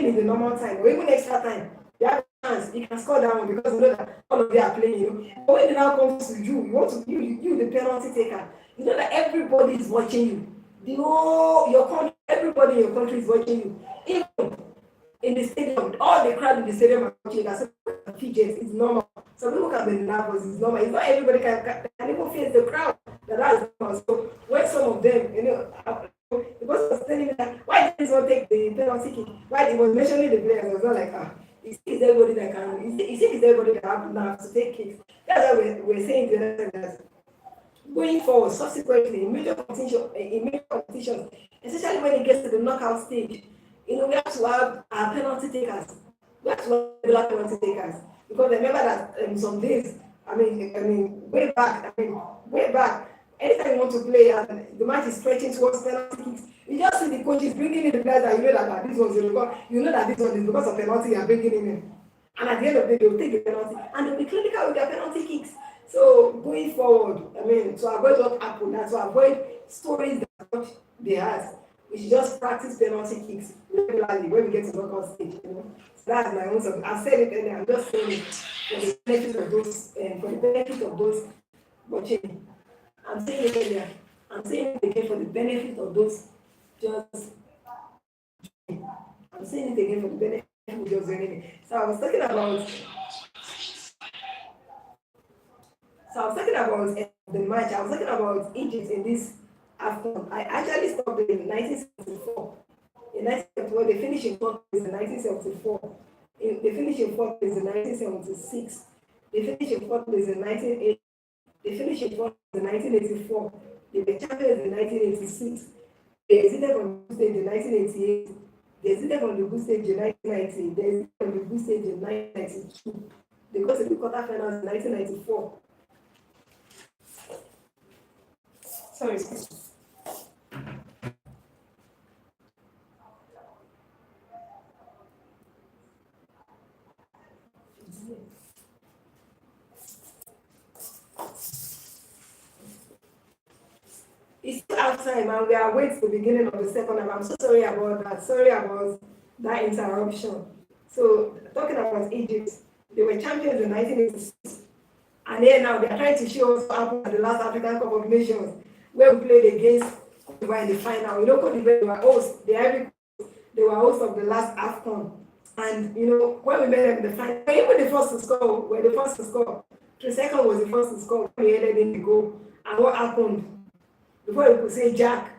Speaker 1: in the normal time or even extra time. You have a chance, you can score that one because you know that all of them are playing. But when it now comes to you, you want to you the penalty taker. You know that everybody is watching you. Your country, everybody in your country is watching you. Even in the stadium, all the crowd in the stadium are watching. That's fidget. It's normal. Some people can be nervous. It's normal. It's not everybody can even face the crowd. That's normal. So when some of them, the person was telling me that why did not take the penalty kick? Why he was mentioning the players? I was not like, you see, it's everybody that can. You see, it's everybody that have nerves to take kicks. That's why we're saying that going forward, subsequently, in major competitions, especially when it gets to the knockout stage, we have to have our penalty takers. We have to have regular penalty takers. Because remember that some days, way back, anytime you want to play and the match is stretching towards penalty kicks, you just see the coaches bringing in the players that this one's a record. You know that this one is because of penalty you are bringing in. And at the end of the day, they will take the penalty and they'll be clinical with their penalty kicks. So going forward, to avoid what happened, and to avoid stories that they had, we should just practice penalty kicks regularly when we get to knockout stage. So that's my own subject. I've said it earlier. I'm just saying it for the benefit of those watching. I'm saying it earlier. I'm saying it again for the benefit of those just. I'm saying it again for the benefit of just doing. So I was talking about the match. I was talking about Egypt in this Afcon. I actually stopped in 1974. In 1974, they finished in fourth place in 1974. They finished in fourth place in 1976. They finished in fourth place in 1980. They finished in fourth place in 1984. They were champions in 1986. They exited from the group stage in 1988. They exited from the group stage in 1990. They exited from the group stage in 1992. They got to the quarterfinals in 1994. Sorry. It's still half time and we are waiting the beginning of the second half. I'm so sorry about that. Sorry about that interruption. So talking about Egypt, they were champions in 1986. And here now they are trying to show us what happened at the last African Cup of Nations, where we played against Cote d'Ivoire in the final. Cote d'Ivoire were hosts. They were hosts of the last Afcon. And when we met them in the final, they were the first to score. We were the first to score. The second was the first to score. We headed in the goal. And what happened? Before you could say Jack,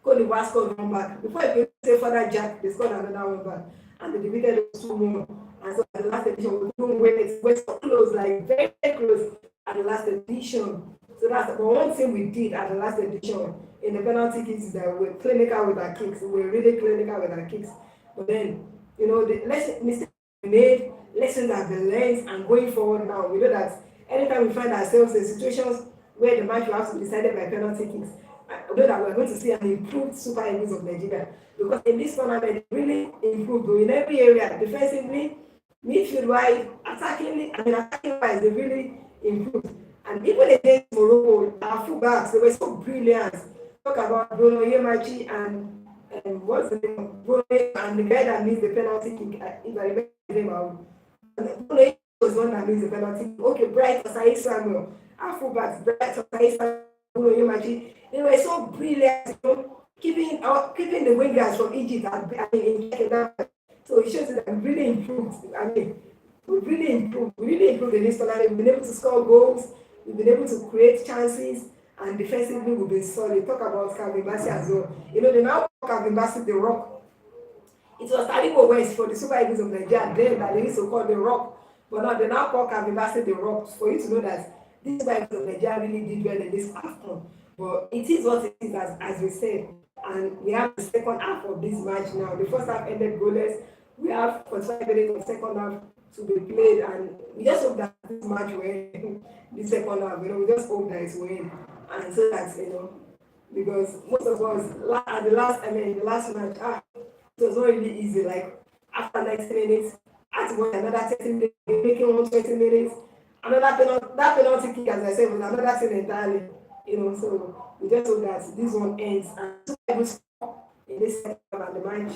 Speaker 1: Cote d'Ivoire scored one back. Before you could say Father Jack, they scored another one back. And they defeated us 2-1. And so at the last edition, we couldn't win it. We're so close, like very, very close at the last edition. So that's but one thing we did at the last edition in the penalty kicks is that we were clinical with our kicks. We were really clinical with our kicks. But then, the mistakes we made, lessons have been learned, and going forward now, we know that anytime we find ourselves in situations where the match will have to be decided by penalty kicks, I know that we're going to see an improved Super Eagles of Nigeria. Because in this tournament, they really improved in every area, defensively, midfield-wise, attacking-wise, they really improved. And even against Morocco, our fullbacks, they were so brilliant. Talk about Bruno Yemachi and what's the name of Brunei, and the guy that missed the penalty kick, if I remember his name out. Brunei was one that missed the penalty kick. Okay, Bright Osai Samuel, our fullbacks, Bright Osai Samuel, Bruno Imagine, they were so brilliant, keeping the wingers from Egypt in check. So it shows that we really improved. We really improved in this tournament. We've been able to score goals, we've been able to create chances, and defensively we've been solid. Talk about Calvin Bassey as well. They now call Calvin Bassey the Rock. It was Taribo West for the Super Eagles of Nigeria then that they used to call the Rock. But now they now call Calvin Bassey the Rock, for you to know that this Super Eagles of Nigeria really did well in this Afcon. But it is what it is, as we said. And we have the second half of this match now. The first half ended goalless. We have 45 minutes of second half to be played, and we just hope that this match will end. The second half, we just hope that it's win. And so that, because most of us at the last match, it was not really easy. Like after 90 minutes, I had to go another 30 minutes, making 120 minutes. That penalty kick, as I said, was another thing entirely. So we just hope that this one ends and two people in this second half and the match,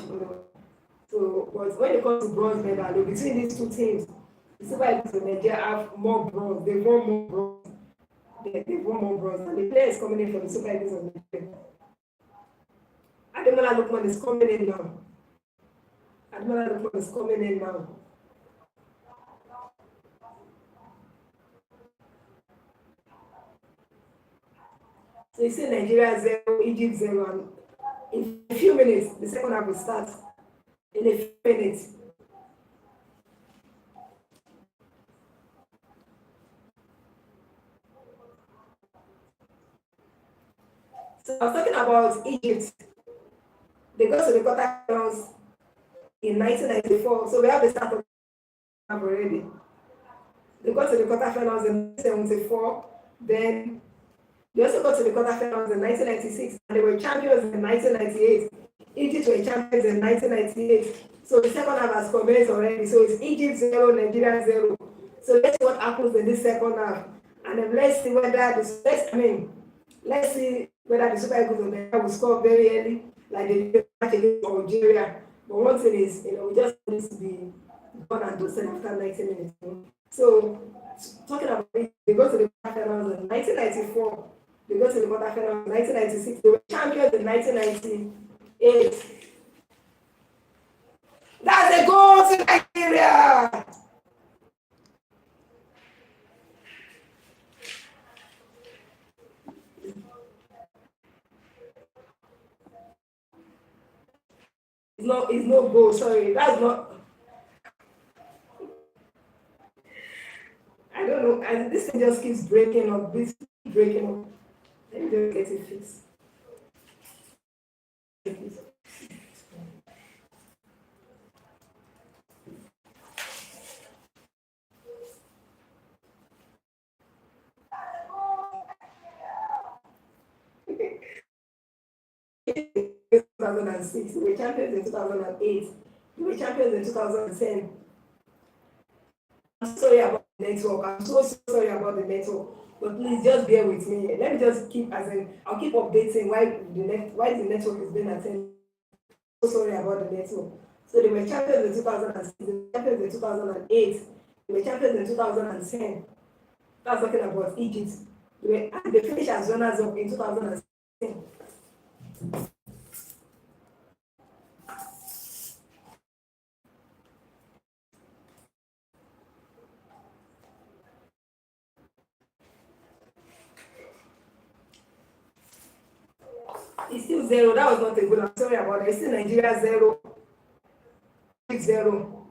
Speaker 1: So, but when it comes to bronze medal, between these two teams, the Super Eagles of Nigeria have more bronze. They've won more bronze. They've won more bronze. And the player is coming in for the Super Eagles of Nigeria. Ademola Lookman is coming in now. So you see Nigeria 0, Egypt 0, and in a few minutes, the second half will start. In a few minutes. So I was talking about Egypt. They got to the quarterfinals in 1994. So we have the start of the already. They got to the quarterfinals in 1974. Then they also got to the quarterfinals in 1996, and they were champions in 1998. Egypt were champions in 1998. So the second half has commenced already. So it's Egypt 0, Nigeria 0. So let's see what happens in this second half. And then let's see whether let's see whether the Super Eagles of Nigeria will score very early, like they did match against Algeria. But one thing is, we just need to be gone and done after 90 minutes. So talking about it, they go to the quarterfinals in 1994. They go to the quarterfinals in 1996. They were champions in 1998. That's a goal to Nigeria. It's no goal. Sorry, that's not. I don't know. And this thing just keeps breaking up. Let me just get it fixed. In 2006, we were champions in 2008, we were champions in 2010. I'm sorry about the network. I'm so sorry about the network. But please just bear with me. Let me just I'll keep updating why the network is being attended. So sorry about the network. So they were champions in 2006, they were champions in 2008, they were champions in 2010. That's talking about Egypt. And they finished as runners up in 2010. It's still 0. That was not a good. I'm sorry about that. It's still Nigeria 0, 0.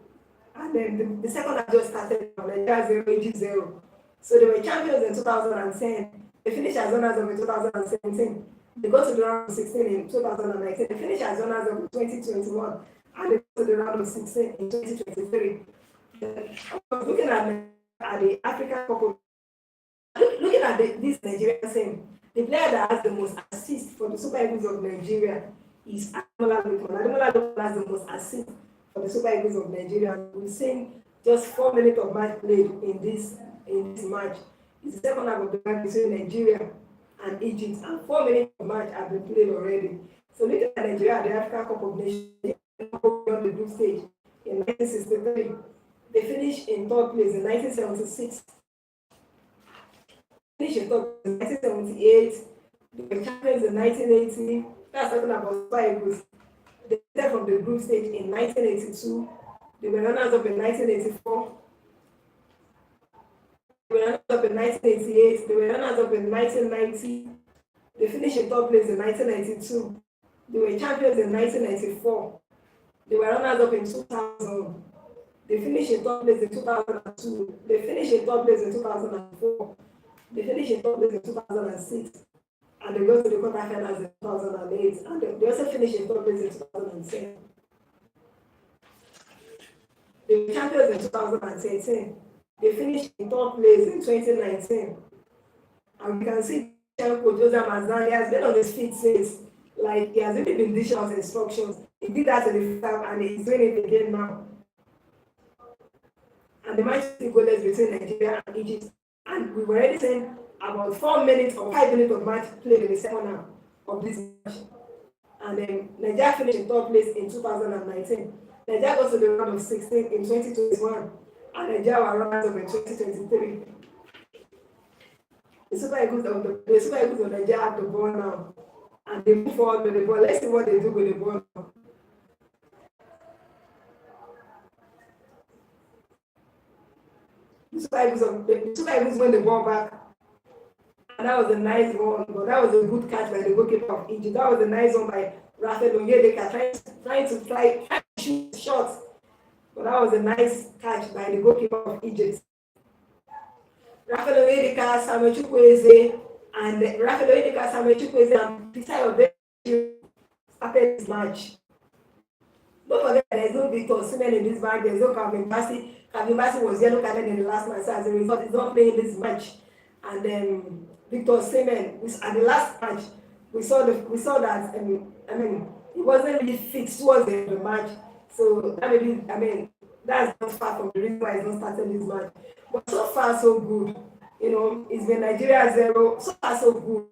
Speaker 1: And then the second half just started. Nigeria 0, Egypt 0. So they were champions in 2010. They finished as runners up in 2017. They got to the round of 16 in 2019. They finished as runners up in 2021. And they got to the round of 16 in 2023. I was looking at the African Cup. Looking at this Nigerian team, the player that has the most assists for the Super Eagles of Nigeria is Ademola Lookman. Ademola Lookman has the most assists for the Super Eagles of Nigeria. We've seen just 4 minutes of match played in this match. It's the second half of the match between Nigeria and Egypt, and 4 minutes of match have been played already. So look at Nigeria at the African Cup of Nations beyond the group stage in 1963. They finished in third place in 1976. Finished in third place in 1978. They were champions in 1980. That's talking about Super Eagles. They started from the group stage in 1982. They were runners up in 1984. They were runners up in 1988. They were runners up in 1990. They finished in third place in 1992. They were champions in 1994. They were runners up in 2000. They finished in third place in 2002. They finished in third place in 2004. They finished in third place in 2006. And they go to the quarterfinals in 2008. And they also finished in third place in 2010. They were champions in 2013. They finished in third place in 2019. And we can see coach Jose Mazdan, he has been on his feet since. Like, he has really been dishing out instructions. He did that in the first half and he's doing it again now. And the match is goalless between Nigeria and Egypt. And we've already seen about 4 minutes or 5 minutes of match played in the second half of this match. And then Nigeria finished in third place in 2019. Nigeria got to the round of 16 in 2021. And Nigeria were runners up in 2023. The Super Eagles of Nigeria have the ball now. And they move forward with the ball. Let's see what they do with the ball now. The Super Eagles won the ball back. And that was a nice one, but that was a good catch by the goalkeeper of Egypt. That was a nice one by Rafael Onyedika trying to shoot shots. But that was a nice catch by the goalkeeper of Egypt. Rafael Onyedika, Samuel Chukwueze, and Peter Odeji started this match. Don't forget there is no Victor Osimhen in this match. There is no Calvin Bassey. Calvin Bassey was yellow carded in the last match, so as a result, he's not playing this match. And then Victor Osimhen, at the last match, we saw that he wasn't really fit towards the end of the match. So that maybe that's not far from the reason why he's not starting this match. But so far so good. It's been Nigeria 0. So far so good.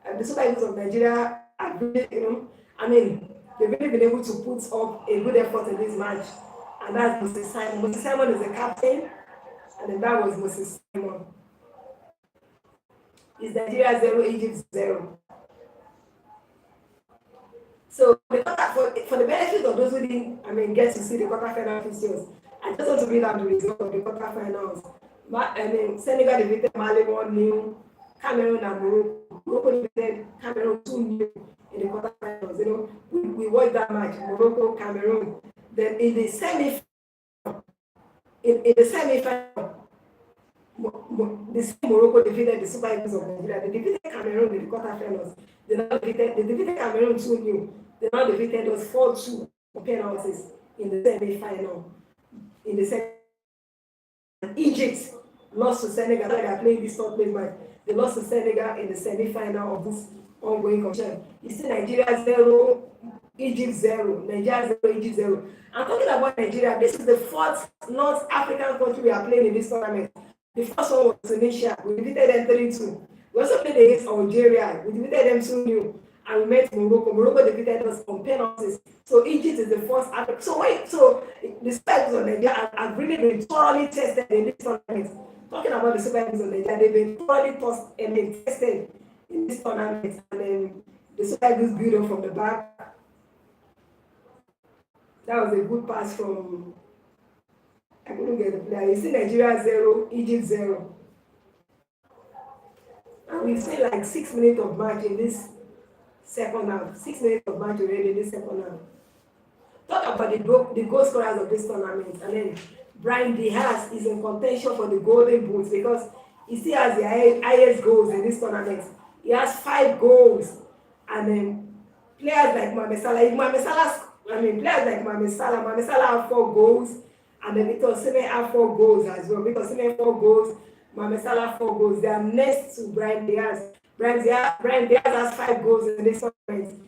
Speaker 1: And the Super Eagles of Nigeria are really, they've really been able to put up a good effort in this match. And that's Moses Simon. Moses Simon is the captain. And then that was Moses Simon. It's Nigeria 0, Egypt 0. So for the benefit of those who didn't get to see the quarterfinal fixtures, I just want to read out the result of the quarterfinals. Senegal defeated Mali 1-0, Cameroon and Morocco defeated Cameroon 2-0 in the quarterfinals. We watched that match, Morocco, Cameroon. Then in the semi-final, Morocco defeated the Super Eagles of Nigeria. They defeated Cameroon in the quarterfinals. They defeated Cameroon 2-0. They now defeated us 4-2 for penalties in the semi-final. In the second, Egypt lost to Senegal. They are playing this third place match. They lost to Senegal in the semi-final of this ongoing competition. You see Nigeria 0, Egypt 0. Nigeria 0, Egypt 0. I'm talking about Nigeria. This is the fourth North African country we are playing in this tournament. The first one was Tunisia. We defeated them 3-2. We also played against Algeria. We defeated them 2-0. And we met Morocco. Morocco defeated us on penalties. So Egypt is the first Africa. So the Super Eagles of Nigeria have really been thoroughly tested in this tournament. Talking about the Super Eagles of Nigeria, they've been thoroughly tested in this tournament. And then the Super Eagles build up from the back. That was a good pass from. I couldn't get the player. You see Nigeria 0, Egypt 0. And we've seen like 6 minutes of match in this second half. 6 minutes of match already in this second half. Talk about the goal scorers of this tournament. And then Brian Diaz is in contention for the golden boots because he still has the highest goals in this tournament. He has 5 goals. And then players like Mohamed Salah have 4 goals. And then Victor Osimhen have 4 goals as well. Victor Osimhen 4 goals, Mohamed Salah 4 goals. They are next to Brian Diaz. Brian Diaz has 5 goals in this tournament.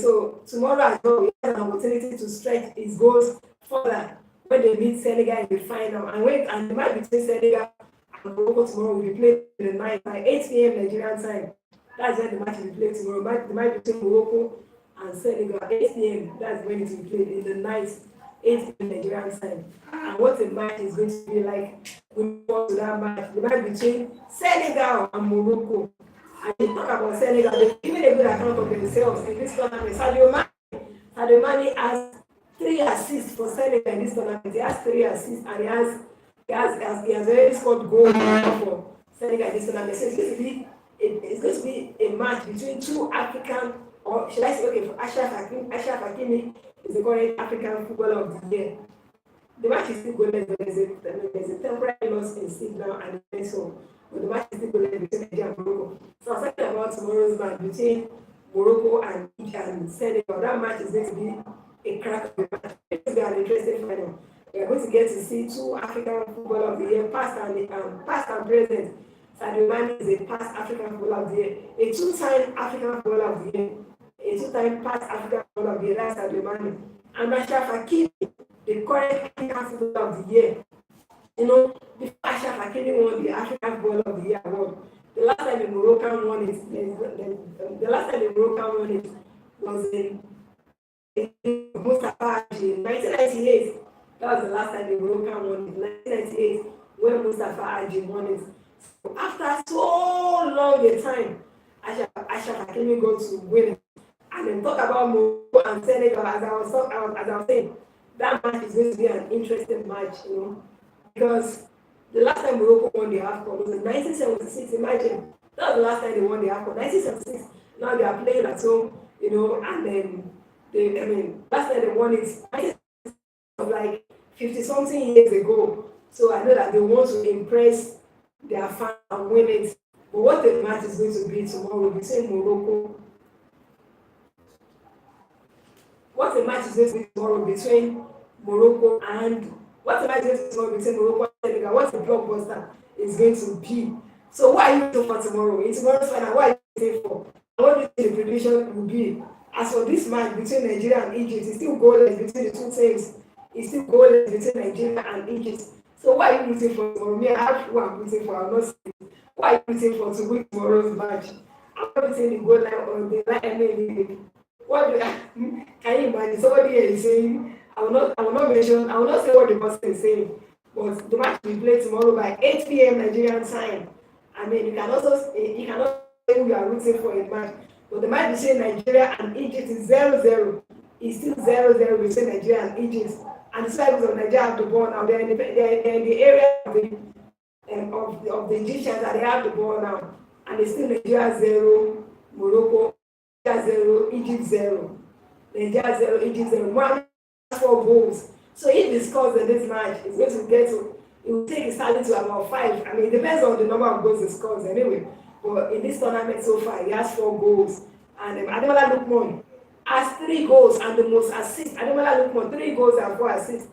Speaker 1: So tomorrow as well, he has an opportunity to stretch his goals further when they meet Senegal in the final. And the match between Senegal and Morocco tomorrow will be played in the night by 8 p.m. Nigerian time. That's when the match will be played tomorrow. The match between Morocco and Senegal, 8 p.m. That's when it will be played in the night, 8 p.m. Nigerian time. And what the match is going to be like, we move on to that match. The match between Senegal and Morocco. And they talk about Senegal, they give a good account of themselves in this tournament. Sadio Mane has 3 assists for Senegal in this tournament. He has 3 assists and he has already scored goals for Senegal in this tournament. So it's going to be a match between two African, or should I say, okay, for Ashraf Hakimi is the current African footballer of the year. The match is still going, but there's a temporary loss in signal and so, but the match is still going between Nigeria and Morocco. So I was talking about tomorrow's match between Morocco and Senegal. That match is going to be a crack match. It's going to be an interesting final. We are going to get to see two African footballer of the year, past and present. Sadio Mane is a past African footballer of the year, a two-time African footballer of the year, a two-time past African footballer of the year. That's Sadio Mane. And Ashraf Hakimi, the current African footballer of the year. You know, before Ashraf Hakimi won the African footballer of the year award, the last time the Moroccan won it was in Mustafa Hadji in 1998. That was the last time the Moroccan won it. 1998, when Mustafa Hadji won it. So after so long a time, Ashraf Hakimi got to win it. And then talk about Morocco and Senegal, as I was saying, that match is going to be an interesting match, you know, because the last time Morocco won the Afcon was in 1976. Imagine, that was the last time they won the Afcon, 1976. Now they are playing at home, you know, and then last time they won it was like 50-something years ago. So I know that they want to impress their fans and win it. But what the match is going to be tomorrow between Morocco. What the match is going to be tomorrow between Morocco and what the match is going to be tomorrow between Morocco and Senegal? What the blockbuster is going to be? So what are you waiting for tomorrow? In tomorrow's final, what are you waiting for? What do you think the prediction will be? As for this match between Nigeria and Egypt, it's still goalless between the two teams. It's still goalless between Nigeria and Egypt. So what are you rooting for tomorrow? Me, I have who I'm rooting for. I'm not saying. What are you rooting for to win tomorrow's match? I'm not rooting the goal line or the line. What do can you imagine? Somebody here is saying, I will not say what the person is saying, but the match will be played tomorrow by 8 p.m. Nigerian time. I mean, you cannot say who you are rooting for in match, but the match between Nigeria and Egypt is 0-0. It's still 0-0 between Nigeria and Egypt. And the Super Eagles of Nigeria have the ball now. They're in the area of the Egyptians, that they have the ball now. And it's still Nigeria 0, Morocco 0, Egypt 0. Nigeria 0, Egypt 0. One has 4 goals. So if he scores in this match, it's going to get to, it will take his tally to about 5. I mean, it depends on the number of goals he scores anyway. But in this tournament so far, he has 4 goals. And Ademola Lookman has 3 goals and the most assists. Ademola Lookman, 3 goals and 4 assists.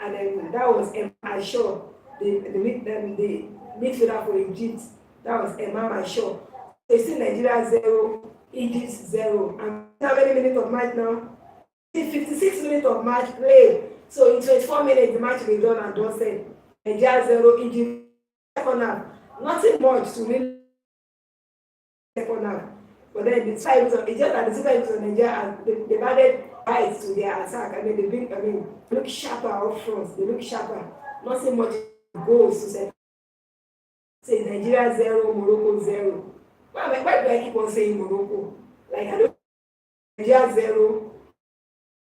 Speaker 1: And then that was Aisha, the midfielder for Egypt. That was Aisha. So it's still Nigeria 0, Egypt 0. And how many minutes of match now? 56 minutes of match played. So in 24 minutes, the match will be done and dusted. Nigeria 0, Egypt second half. Nothing much to win second half. But then the Super Eagles it's just that the Super Eagles of Nigeria, they've added height to their attack. I mean, they look sharper up front. They look sharper. Nothing much goals to say. Say Nigeria 0, Morocco 0. Why do I keep on saying Morocco? Like, I don't Nigeria 0.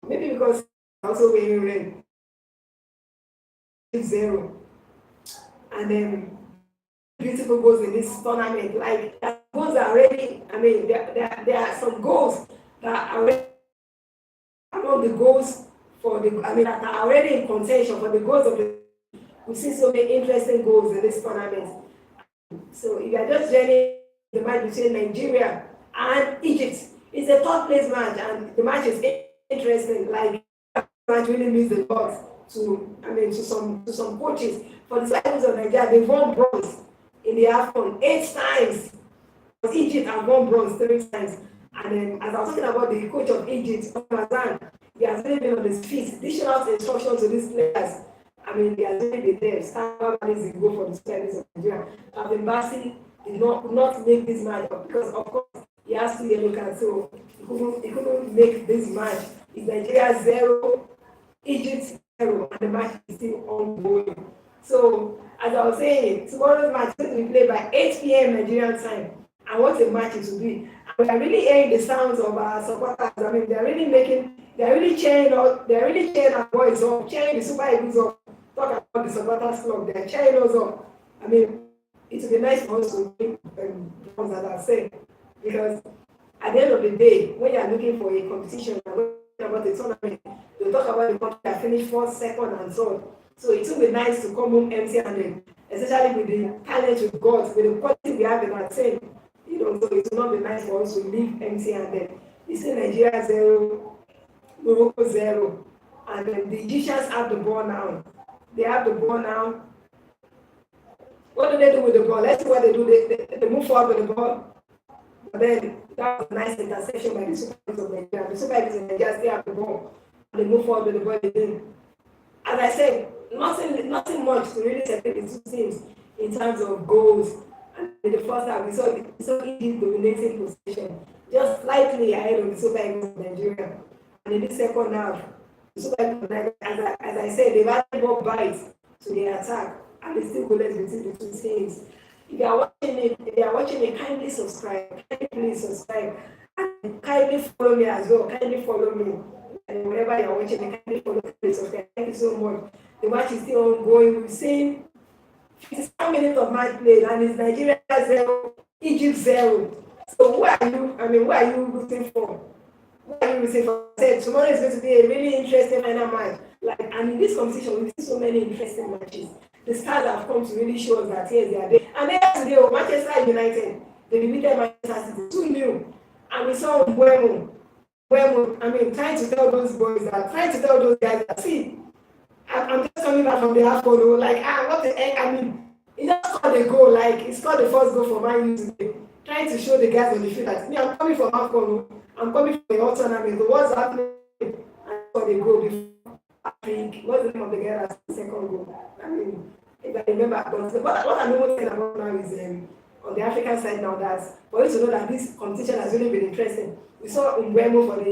Speaker 1: Maybe because I'm also wearing red. 0. And then beautiful goals in this tournament. Like, goals are already, I mean, there are some goals that are already among the goals for the, I mean, that are already in contention for the goals of the. We've seen so many interesting goals in this tournament. So if you are just joining the match between Nigeria and Egypt, it's a third place match, and the match is interesting. Like, the match really means a lot to some coaches. For the Super Eagles of Nigeria, they've won bronze in the Afcon 8 times. But Egypt have won bronze 3 times. And then, as I was talking about the coach of Egypt, Ramazan, he has really been on his feet, dishing out instructions to these players. I mean, he has really been there. Starting to go for the Super Eagles of Nigeria. Abdel Bassi did not make this match up because, of course, he has 2 yellow cards, so he he couldn't make this match. It's Nigeria 0, Egypt 0, and the match is still ongoing. So, as I was saying, tomorrow's match is going to be played by 8 p.m. Nigerian time. And what a match it will be. And we are really hearing the sounds of our supporters. I mean, they're really cheering our boys up, cheering the Super Eagles up. Talk about the supporters club, they're cheering us up. I mean, it will be nice for us to win, as I said, because at the end of the day, when you are looking for a competition, about the tournament, they talk about the country that finished first, second, and so on. So it will be nice to come home empty-handed, especially with the talent we've got, with the quality we have in our team. So it will not be nice for us to leave empty-handed. You see Nigeria 0, Morocco 0, and then the Egyptians have the ball now. They have the ball now. What do they do with the ball? Let's see what they do. They move forward with the ball. But then that was a nice interception by the Super Eagles of Nigeria. The Super Eagles of Nigeria still have the ball. And they move forward with the ball again. As I said, nothing much to really separate the two teams in terms of goals. And in the first half, we saw Egypt dominating possession, just slightly ahead of the Super Eagles of Nigeria. And in the second half, the Super Eagles of Nigeria, as I said, they've added more bites to their attack, and it's still goalless between the two teams. If you are watching it, kindly subscribe. Kindly subscribe. And kindly follow me as well. Kindly follow me. And whenever you're watching it, kindly follow me. Subscribe. Thank you so much. The match is still ongoing. We've seen 55 minutes of match played, and it's Nigeria 0, Egypt 0. So who are you rooting for? What are you rooting for? I said tomorrow is going to be a really interesting final match. And in this competition, we see so many interesting matches. The stars have come to really show us that yes, they are there. And then today, Manchester United, they defeated Manchester City 2-0. And we saw Mbeumo, trying to tell those guys that, see, I'm just coming back from the Afcon, what the heck, he just scored a goal, he scored the first goal for Man U today, trying to show the guys on the field that, me, I'm coming from Afcon, I'm coming from the whole tournament, so what's happening? I scored a goal before, what's the name of the guy that's the second goal? If I remember, but what I'm even saying about now is on the African side now, that for you to know that this competition has really been interesting. We saw Mbeumo for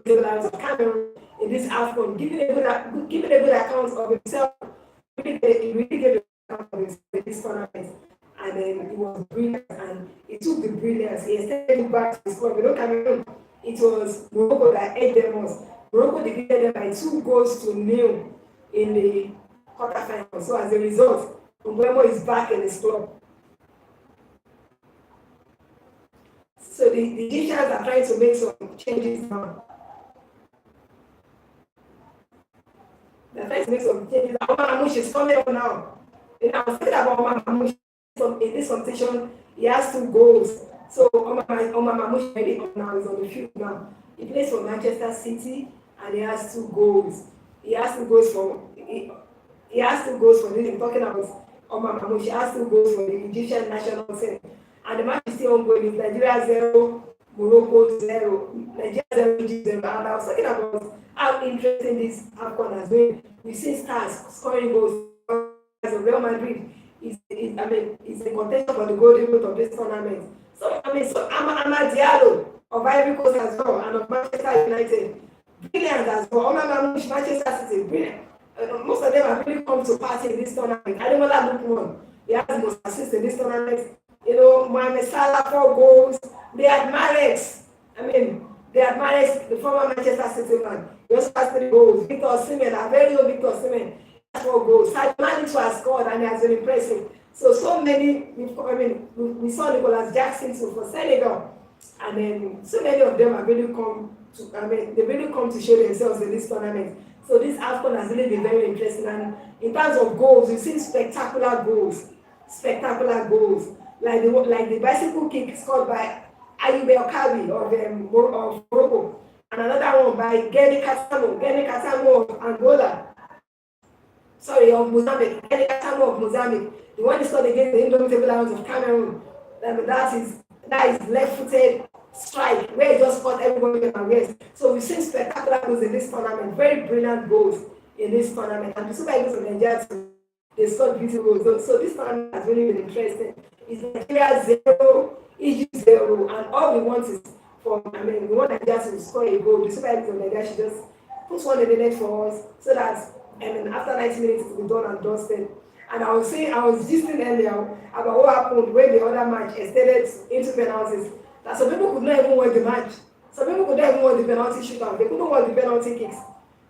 Speaker 1: the Lions of Cameroon in this Afcon, giving a good account of himself. He really gave a account of himself in this tournament, and then it was brilliant, and he took the brilliance. He extended it back to his club. Cameroon, it was Morocco that edged them us. Morocco defeated them by 2-0 in the quarterfinals. So as a result, Mbeumo is back in his club. So the Egyptians are trying to make some changes now. They're trying to make some changes. Omar Mamouche is coming up now. I was thinking about Omar Mamouche in this competition. He has 2 goals. So Omar Mamouche already now is on the field now. He plays for Manchester City and he has 2 goals. He has 2 goals for this. I'm talking about Omar Mamouche. He has 2 goals for the Egyptian national team. And the match is still ongoing. It's Nigeria 0, Morocco 0, Nigeria 0, Egypt 0. And I was talking about how interesting this Afcon has been. We've seen stars scoring goals. Real Madrid is in contention for the golden boot of this tournament. So Amad Diallo of Ivory Coast as well, and of Manchester United, brilliant as well. Manchester City, brilliant. Most of them have really come to party in this tournament. Ademola Lookman, he has the most assists in this tournament. Mohamed Salah 4 goals. They had Mahrez. The former Manchester City man. He also has 3 goals. Victor Osimhen, a very old Victor Osimhen, has 4 goals. Sadio Mane has scored and he has been impressive. So many. We saw Nicolas Jackson too for Senegal, and then so many of them have really come to. They really come to show themselves in this tournament. So this Afcon has really been very interesting. And in terms of goals, we've seen spectacular goals. Like the bicycle kick scored by Ayoub El Kabi of Morocco, and another one by Geni Katamo of Angola. Of Mozambique. Geni Katamo of Mozambique. The one he scored against the Indomitable Lions of Cameroon. That is left-footed strike where he just caught everybody on waist. So we've seen spectacular goals in this tournament. Very brilliant goals in this tournament. And the Super Eagles of Nigeria, they scored beautiful goals. So this tournament has really been interesting. It's Nigeria 0, Egypt 0, and all we want is we want Nigeria to score a goal. The Super Eagles of Nigeria should just put one in the net for us so that after 90 minutes it will be done and dusted. And I was gisting earlier about what happened when the other match extended into penalties. That some people could not even watch the match. Some people could not even watch the penalty shootout. They couldn't watch the penalty kicks.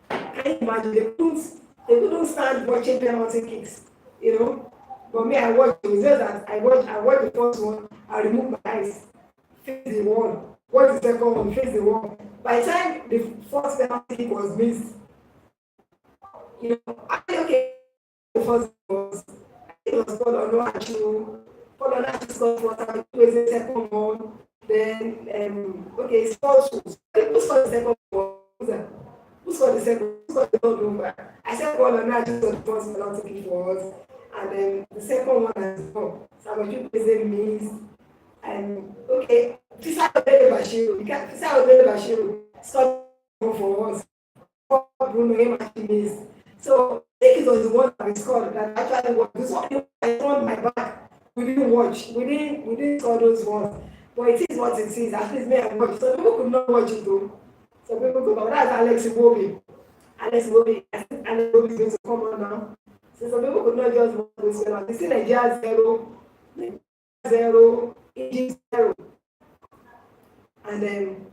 Speaker 1: Can you imagine? They couldn't stand watching penalty kicks, you know. But me, I watched. It was just that I watched the first one. I removed my eyes, face the wall. Watch the second one, face the wall. By the time the first penalty kick was missed, you know, I think okay, the first was it was Paul Onachu scored for time. It was the second one. Then okay, scored two. Who scored the second one? Who scored the second? Who scored the third one? I said Paul Onachu scored the first penalty kick for us, and then the second one as well. Samuel Chukwueze missed. And okay, Fisa Odele Bashiru scored for us. Bruno Emachi missed. So I think it was the one that we scored that actually was this one. I turned my back. We didn't watch. We didn't score those ones. But it is what it is. At least me and watch. So people could not watch it though. So people could. But that's Alex Iwobi. Alex Iwobi is going to come on now. So some people could not just watch this one. You see Nigeria 0, Egypt 0, and then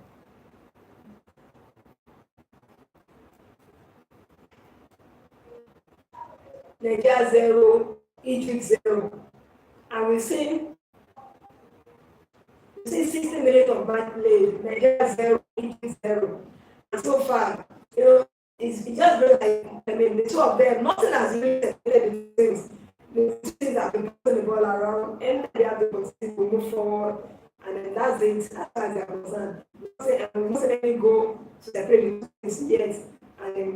Speaker 1: Nigeria 0, Egypt 0, and we see 60 minutes of match play. Nigeria 0, Egypt 0, and so far, you know, it's just very like the two of them. Nothing has really separated the things. The teams have been passing the ball around, and they have the opportunity to move forward, and then that's it as far as they are concerned. We mustn't let it go to separate the teams yet, and then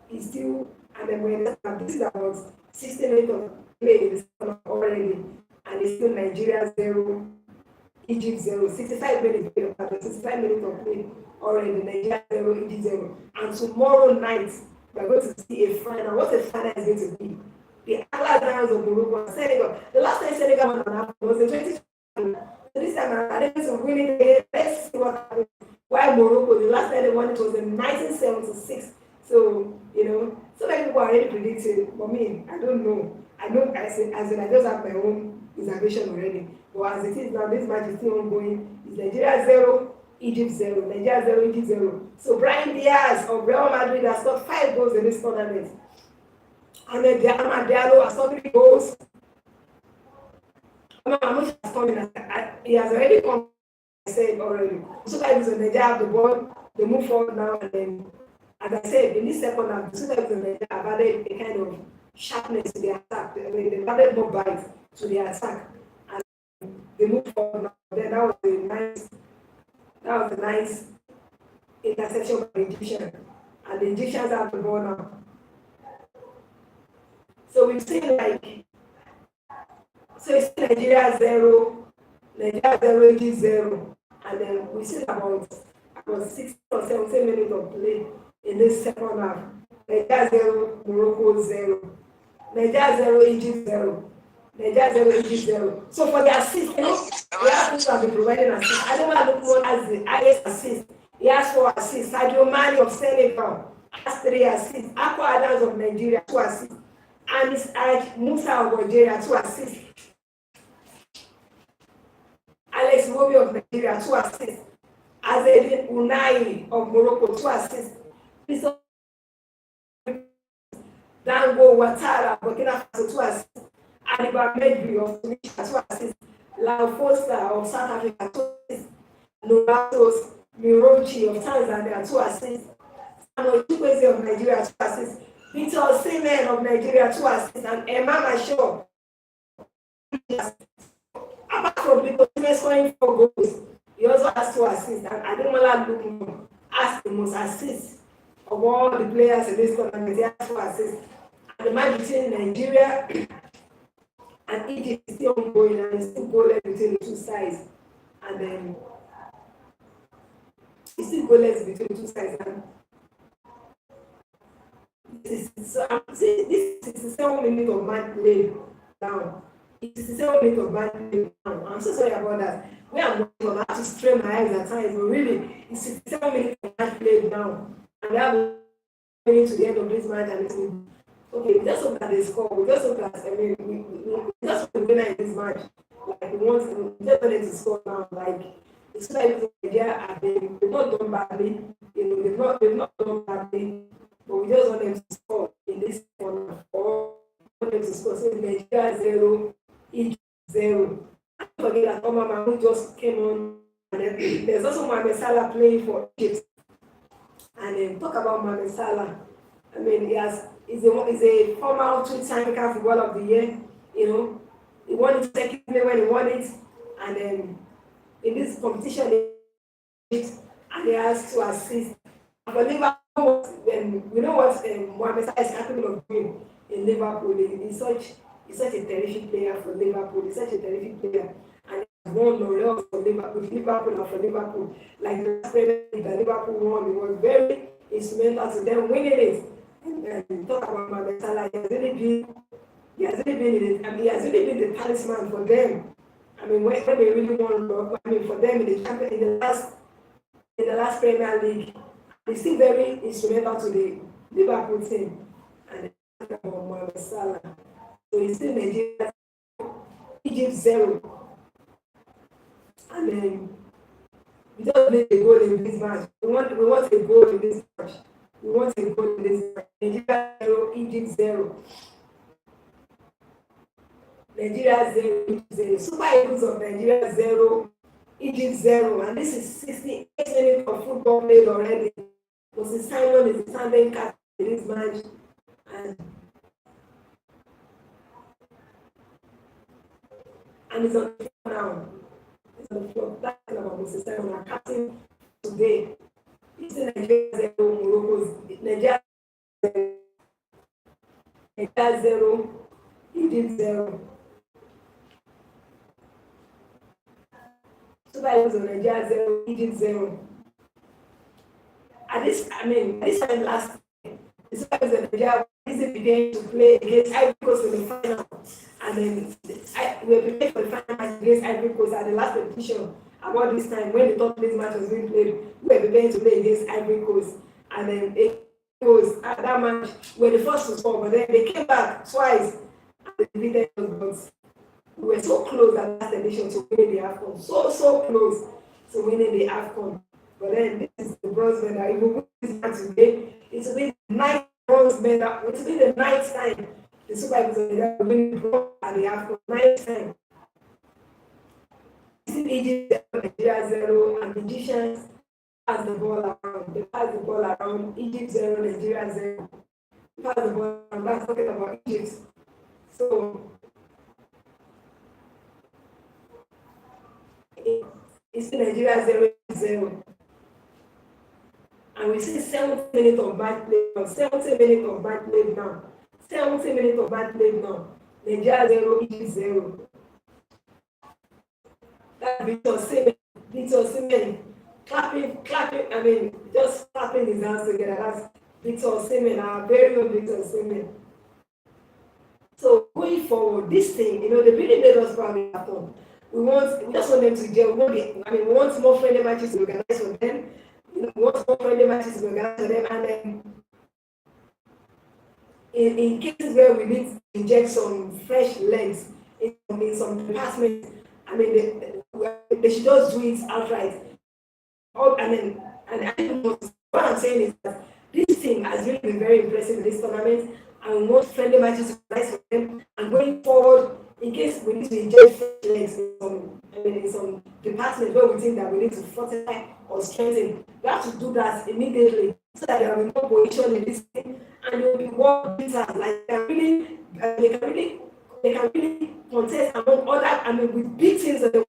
Speaker 1: it's still, and then when this is about 60 minutes of play in the second already, and it's still Nigeria 0, Egypt 0, 65 minutes of play already, Nigeria 0, Egypt 0, and tomorrow night we're going to see a final. What the final is going to be? The Atlas Lions of Morocco and Senegal. The last time Senegal won an Afcon was in 2020. So this time around, they're winning again. Let's see what happens. While Morocco, the last time they won it was in 1976. So, you know, so many people are already predicting. For me, I don't know. I know as in I just have my own reservation already. But as it is now, this match is still ongoing. It's Nigeria 0, Egypt 0. Nigeria 0, Egypt 0. So Brahim Diaz of Real Madrid has got 5 goals in this tournament. And then Amad Diallo has got 3 goals. Amush has come in. He has already come. I said already. Super Eagles of Nigeria have the ball. They move forward now, and then, as I said, in this second half, the Super Eagles of Nigeria have added a kind of sharpness to the attack. They added more bite to the attack, and they move forward now. Then that was a nice interception by the Egyptians, and the Egyptians have the ball now. So we've seen it's Nigeria 0, Egypt 0, and then we see about 16 or 17 minutes of play in this second half. Nigeria 0, Morocco 0, Nigeria 0, Egypt 0, Nigeria 0, Egypt 0. So for the assist, you know, we have to have been providing assist. I don't want to look more as the highest assist. He has 4 assists. Sadio Mane of Senegal has 3 assists. Akpo Adams of Nigeria 2 assists. And it's Musa of Algeria 2 assists. Alex Iwobi of Nigeria 2 assists. Azedin Unai of Morocco 2 assists. Dango Ouattara of Burkina Faso 2 assists. Aliba Medri of Tunisia 2 assists. Lau Foster of South Africa 2 assists. Novatos Mirochi of Tanzania 2 assists. Samuel Chukwueze of Nigeria 2 assists. Victor Osimhen of Nigeria 2 assists, and Emma Shaw. Apart from Victor Osimhen scoring 4 goals, he also has 2 assists, and Ademola Lookman has the most assists of all the players in this tournament. He has 2 assists. And the match between Nigeria and Egypt is still ongoing, and it's still goalless between the 2 sides. And then it's still goalless between the 2 sides. And this is 67 minutes of match play now. It's 67 minutes of bad play now. I'm so sorry about that. When I'm watching, I have to strain my eyes at times, but really, it's 67 minutes of bad play now. And we have to the end of this match, and it's okay. We just hope that they score. We just hope that we just want to win in this match. Like we just want them to score now. Like it's like Nigeria have they've not done badly. They've not done badly, but we just want them to score in this corner. Or want them to score. So Nigeria 0, Egypt 0. Don't forget that Omar Mahmoud just came on, and then there's also Mohamed Salah playing for Egypt. And then talk about Mohamed Salah. I mean, he's a former two-time CAF Footballer of the Year. He won it secondly when he won it, and then in this competition, and he has 2 assists. And for Liverpool, then we know what Mohamed Salah is capable of doing in Liverpool. He's such a terrific player for Liverpool. He's such a terrific player, and he has won L'Oreal for Liverpool, and for Liverpool. Like the last Premier League that Liverpool won, he was very instrumental to them winning it. And talk about Mohamed Salah, he has really been the talisman for them. I mean, when they really won, I mean, for them in the last Premier League, he's still very instrumental to the Liverpool team. And talk about Mohamed Salah. So he's still Nigeria, Egypt 0. And then we just need a goal in this match. We want a goal in this match. We want a goal in this match. Nigeria 0, Egypt 0. Nigeria 0, Egypt 0. Super Eagles of Nigeria 0, Egypt 0. And this is 68 minutes of football played already. Moses Simon is the standing captain in this match. And it's on the floor now. It's on the floor. That's about Moses Simon, our captain today. It's in Nigeria 0, Morocco's Nigeria 0, Egypt 0. Super Eagles of Nigeria 0, Egypt 0. This time last year, the Super Eagles of Nigeria began to play against Ivory Coast in the final. And then we were prepared for the final match against Ivory Coast at the last repetition. About this time, when the top place match was being played, we were preparing to play against Ivory Coast. And then it was at that match, we were the first to score, but then they came back twice and they defeated us. We were so close at last edition to winning the Afcon. So close to winning the Afcon. But then this is the bronze medal. If we win this match today, it will be the 9th bronze medal. It will be the 9th time the Super Eagles will win the bronze at the Afcon. 9th time. Egypt 0, Nigeria 0, and the Egyptians pass the ball around. They pass the ball around. Egypt 0, Nigeria 0. They pass the ball around. That's talking about Egypt. So it's Nigeria 0-0. And we see 70 minutes of bad play now. 70 minutes of bad play now. 70 minutes of bad play now. Nigeria 0, Egypt 0. That Victor Osimhen clapping, I mean, just clapping his hands together. That's Victor Osimhen, our very own Victor Osimhen. So going forward, this thing, they really made us proud of Afcon. We just want them to gel. We want more friendly matches to organize for them. We want more friendly matches to organize for them, and then in cases where we need to inject some fresh legs in some departments, I mean, they should just do it outright. What I'm saying is that this team has really been very impressive in this tournament, and we want friendly matches to organize for them. And going forward, in case we need to inject fresh legs in some departments where we think that we need to fortify or strengthen, we have to do that immediately so that there will be more cohesion in this thing, and there will be more bitters. Like they can really contest among other, with big teams that they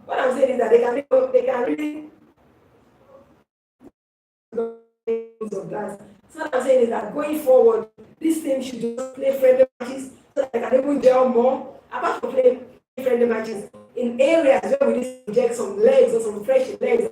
Speaker 1: what I'm saying is that they can really of that. So what I'm saying is that going forward, this team should just play friendly matches so that they can even gel more. Apart from playing friendly matches in areas where we need to inject some legs or some fresh legs,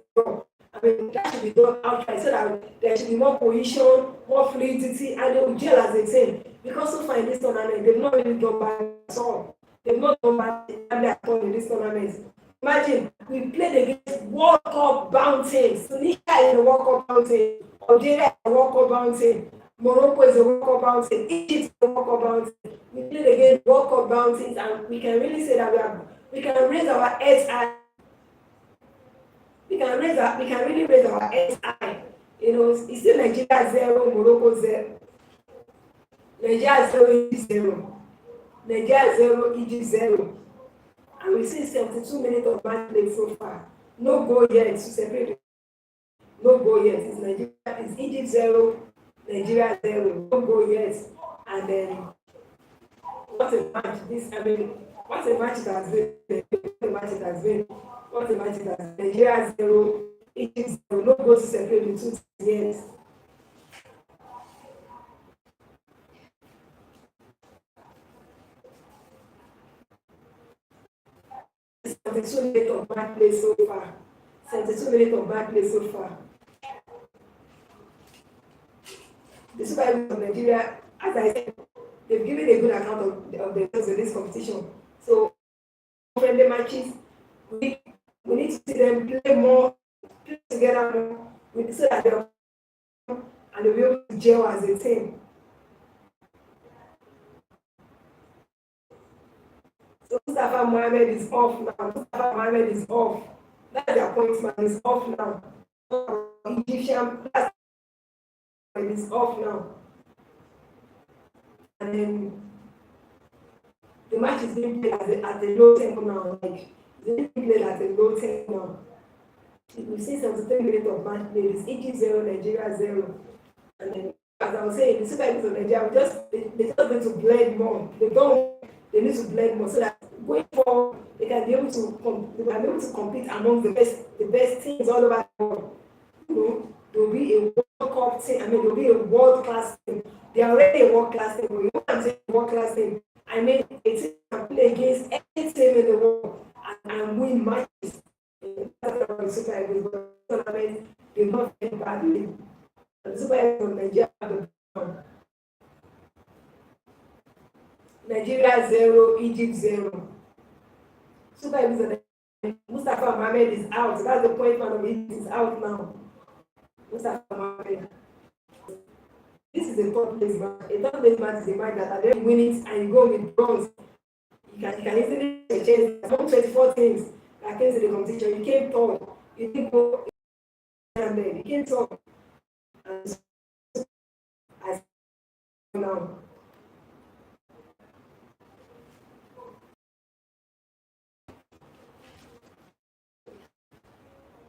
Speaker 1: I mean, that should be done outright so that there should be more cohesion, more fluidity, and they will gel as a team. Because so far in this tournament, they've not really done bad at all. They've not done bad at all in this tournament. Imagine, we played against World Cup bound teams. Tunisia is a World Cup bound team. Algeria is a World Cup bound team. Morocco is a World Cup bound team. Egypt is a World Cup bound team. We played against World Cup bound teams, and we can really say that we can raise our heads high. We can really raise our heads high. You know, it's still Nigeria 0, Morocco 0. Nigeria 0, Egypt 0. Nigeria 0, Egypt 0. And we've seen 72 minutes of match play so far. No goal yet to separate. No goal yet. It's Nigeria, it's Egypt 0, Nigeria 0. No goal yet. And then what a match this, I mean, what a match it has been. What a match it has been. What a match it has been. Nigeria 0, Egypt 0. No goal to separate the two teams yet. So minutes of bad play so far. 72 minutes of bad play so far. The Super Eagles of Nigeria, as I said, they've given a good account of themselves in this competition. So, friendly matches, we need to see them play more, play together more, so that they'll and they'll be able to gel as a team. So Mustafa Mohamed is off now. Mustafa Mohamed is off. That's their point man. Is off now. Egyptian is off now. And then the match is being played at a low tempo now. Like it's being played at a low tempo now. We've seen 73 minutes of match play. It's Egypt 0, Nigeria 0. And then, as I was saying, the Super Eagles of Nigeria they just need to blend more. They need to blend more so that going forward they can be able to compete among the best teams all over the world. You know, there will be a World Cup team. I mean, there will be a world class team. They are already a world class team. But you want to say a world class team? I mean, a team can play against any team in the world and win matches. That's what the Super Eagles tournament did not fit badly. The Super Eagles of Nigeria have the Nigeria 0, Egypt 0. Super Eagles of Nigeria. Mustafa Mohamed is out. That's the point man of Egypt is out now. Mustafa Mohamed. This is a top place match. A top place match is a match that at the end you win it and you go with bronze. You can easily change among 24 teams that came to the competition. You came third. You didn't go and then you came third. And as now.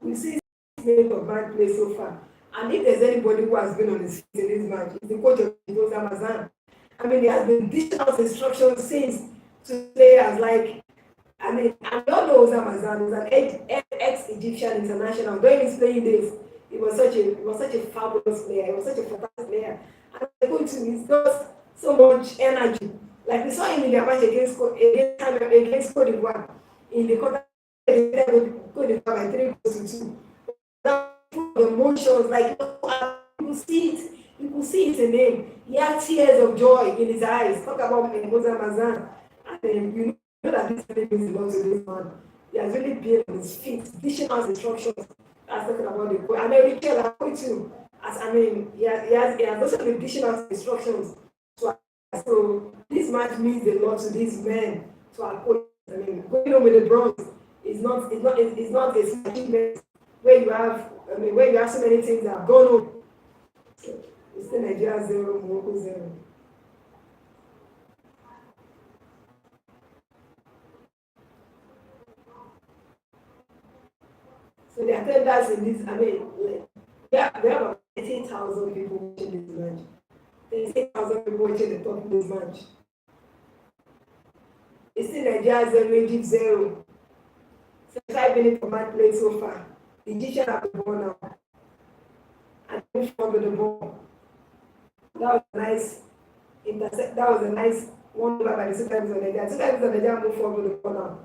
Speaker 1: We see minutes of bad play so far. And if there's anybody who has been on his feet in this match, it's the coach of Jose Amazan. I mean, he has been dishing out instructions since to players like, I mean, I don't know Jose Amazan was an ex-Egyptian international. During his playing days, he was such a fabulous player. He was such a fantastic player. And the coach, he's got so much energy. Like we saw him in the match against Cote d'Ivoire in the quarter. Go by 3-2. The emotions, like you could see it, in him. He had tears of joy in his eyes. Talk about Jose Mazan. And then you know that this man means a lot to this man. He has really been on his feet, dishing out instructions. That's talking about the coach. And then Richard, I point to, as I mean, he has also been dishing out instructions. So this match means a lot to these men, to our coach. I mean, going on with the bronze is not a achievement where you have so many things that have gone on. It's still Nigeria 0, Morocco 0. So the attendance in this, I mean, we have about 18,000 people watching this match. 18,000 people watching the top of this match. It's still Nigeria 0, Egypt 0. 5 minutes of match play so far. The Egyptians have the ball now. And they move forward with the ball. That was a nice intercept. That was a nice one by the Super Eagles of Nigeria. Super Eagles of Nigeria move forward with the ball now.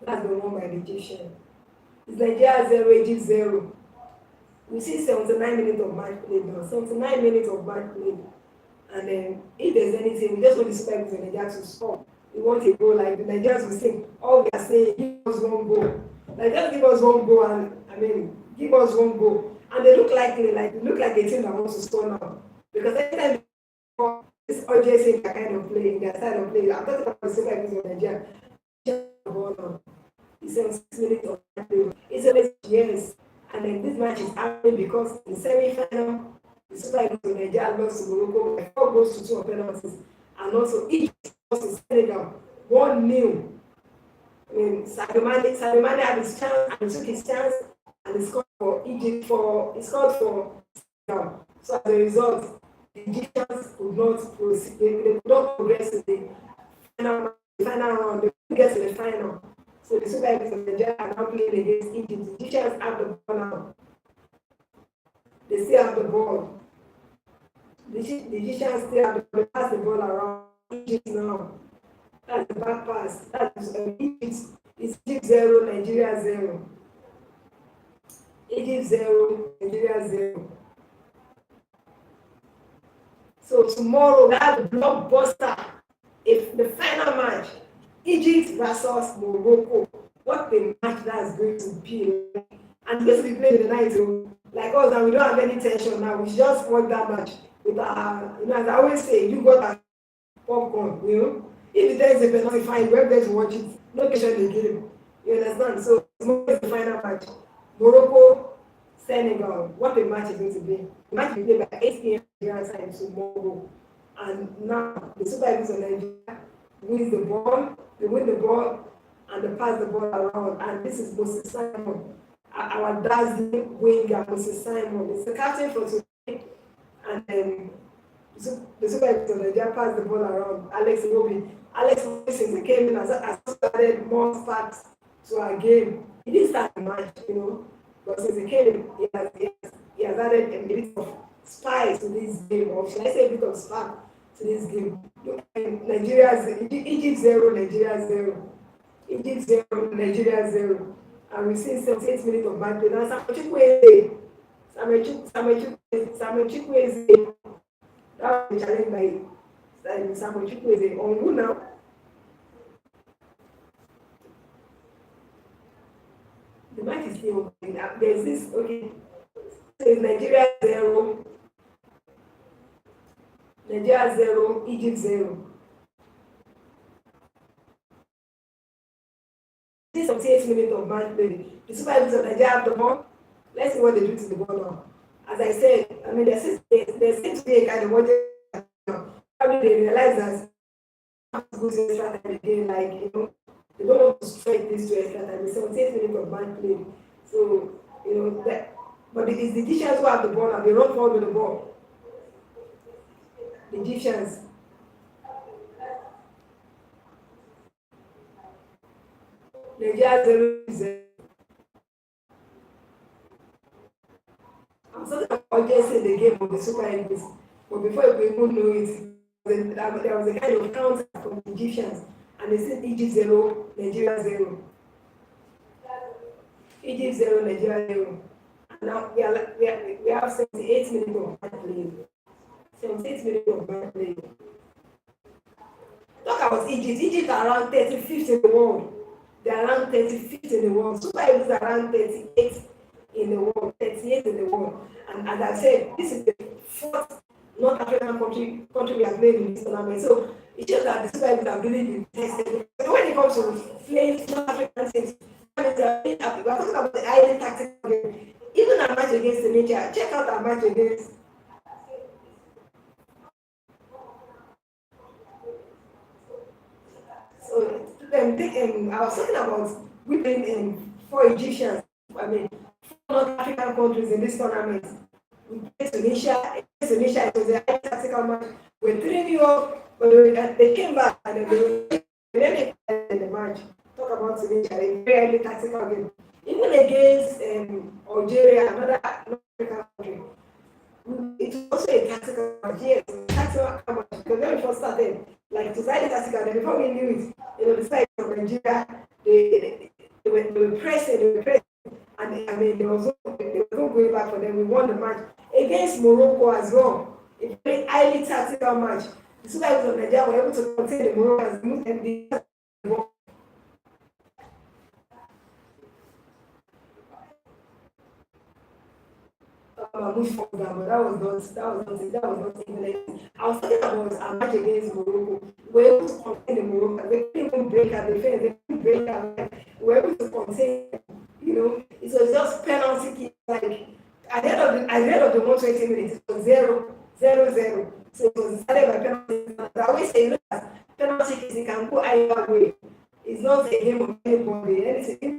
Speaker 1: That's the one by the Egyptian. It's Nigeria 0, Egypt 0. We see 79 minutes of match played now. 79 minutes of match played. And then if there's anything, we just want the Super Eagles and Nigeria to score. We want a goal like the Nigerians will say, all we are saying, give us one goal. Like just give us one goal and give us one goal. And they look like a team that wants to score now. Because anytime this urgency in their kind of play, in their style of play, I'm talking about the Super Eagles of Nigeria. Just ball now. It's 6 minutes of play. It's always yes. And then this match is happening because in the semi-final, the Super Eagles of Nigeria lost to Morocco by 4 goals to 2 on penalties. And also Egypt lost to Senegal 1-0. Sadio Mane had his chance and he took his chance and he scored for Egypt he scored for Senegal. So as a result, the Egyptians could not proceed, they could not progress to the final round, they couldn't get to the final. So the Super Eagles of Nigeria are now playing against Egypt. The Egyptians have the ball now. They still have the ball. The Egyptians still have the ball. They pass the ball around Egypt now. That's the back pass. That's Egypt. It's Egypt 0, Nigeria 0. Egypt 0, Nigeria 0. So tomorrow we have the blockbuster. If the final match, Egypt versus Morocco, what a match that's going to be. And this will be played in the night. Like us, and we don't have any tension now. We just watch that match with our, as I always say, you got our popcorn, If there is a penalty, fine, we're there to watch it. No question in the game. You understand? So tomorrow is the final match. Morocco, Senegal. What a match is going to be. The match will be played by 8 p.m. Nigerian time tomorrow. And now the Super Eagles of Nigeria wins the ball, they win the ball, and they pass the ball around. And this is Moses Simon, our dazzling winger, Moses Simon. He's the captain for today. And then the Super Eagles of Nigeria pass the ball around. Alex Iwobi, since he came in, has added more facts to our game. He didn't start the match, but since he came in, he has added a bit of spice to this game, or should I say a bit of spark to this game. Egypt 0, Nigeria 0. Egypt 0, Nigeria 0. And we've seen 78 minutes of bad play. Now Samuel Chukwueze, that was challenged by Samuel Chukwueze on who now? The match is still going. There's this, okay. So it's Nigeria 0, Nigeria 0, Egypt 0. This 78 minutes of match play. The Super Eagles of Nigeria have the ball. Let's see what they do to the ball now. As I said, there seems to be a kind of what probably they realize that go to extra time again, they don't want to stretch this to extra time. It's 78 minutes of match play. So, but it's the Egyptians who have the ball and they run forward with the ball. The Egyptians. Nigeria 0-0. I'm talking about urgency in the game of the Super Eagles. But before you even know it, there was a kind of counter from the Egyptians. And they said Egypt 0, Nigeria 0. Egypt 0, Nigeria 0. And now we have 78 minutes of match play. 78 minutes of match play. Talk about Egypt. Egypt are around 35th in the world. They are around 35th in the world. Super Eagles are around 38 in the world. 38 in the world. And as I said, this is the fourth North African country we are playing in this tournament. So it shows that the Super Eagles are really been tested. But when it comes to playing North African teams, we are talking about the island tactical game. Even our match against Tunisia, check out our match against. So I was talking about we playing 4 Egyptians. 4 North African countries in this tournament. We played Tunisia. It was a high tactical match. We 3-0 up, but they came back and they in the match. Talk about Tunisia, a very highly tactical game. Even against Algeria, another North African country. It was also a tactical match, yes, tactical match. Because when we first started, it was highly tactical. Then before we knew it, the side of Nigeria, going back for them. We won the match against Morocco as well. A very highly tactical match. The Super Eagles of Nigeria were able to contain the Moroccans, move them the move forward, but that was not even anything. I was talking about a match against Morocco. We were able to contain the Moroccans. They couldn't even break our defense. They couldn't break our line. We were able to contain. It was just penalty kick. Like at the end of the 120 minutes, it was 0-0. So it was decided by penalty. I always say, look at penalty kicks. It can go either way. It's not a game of anybody. Anything. Even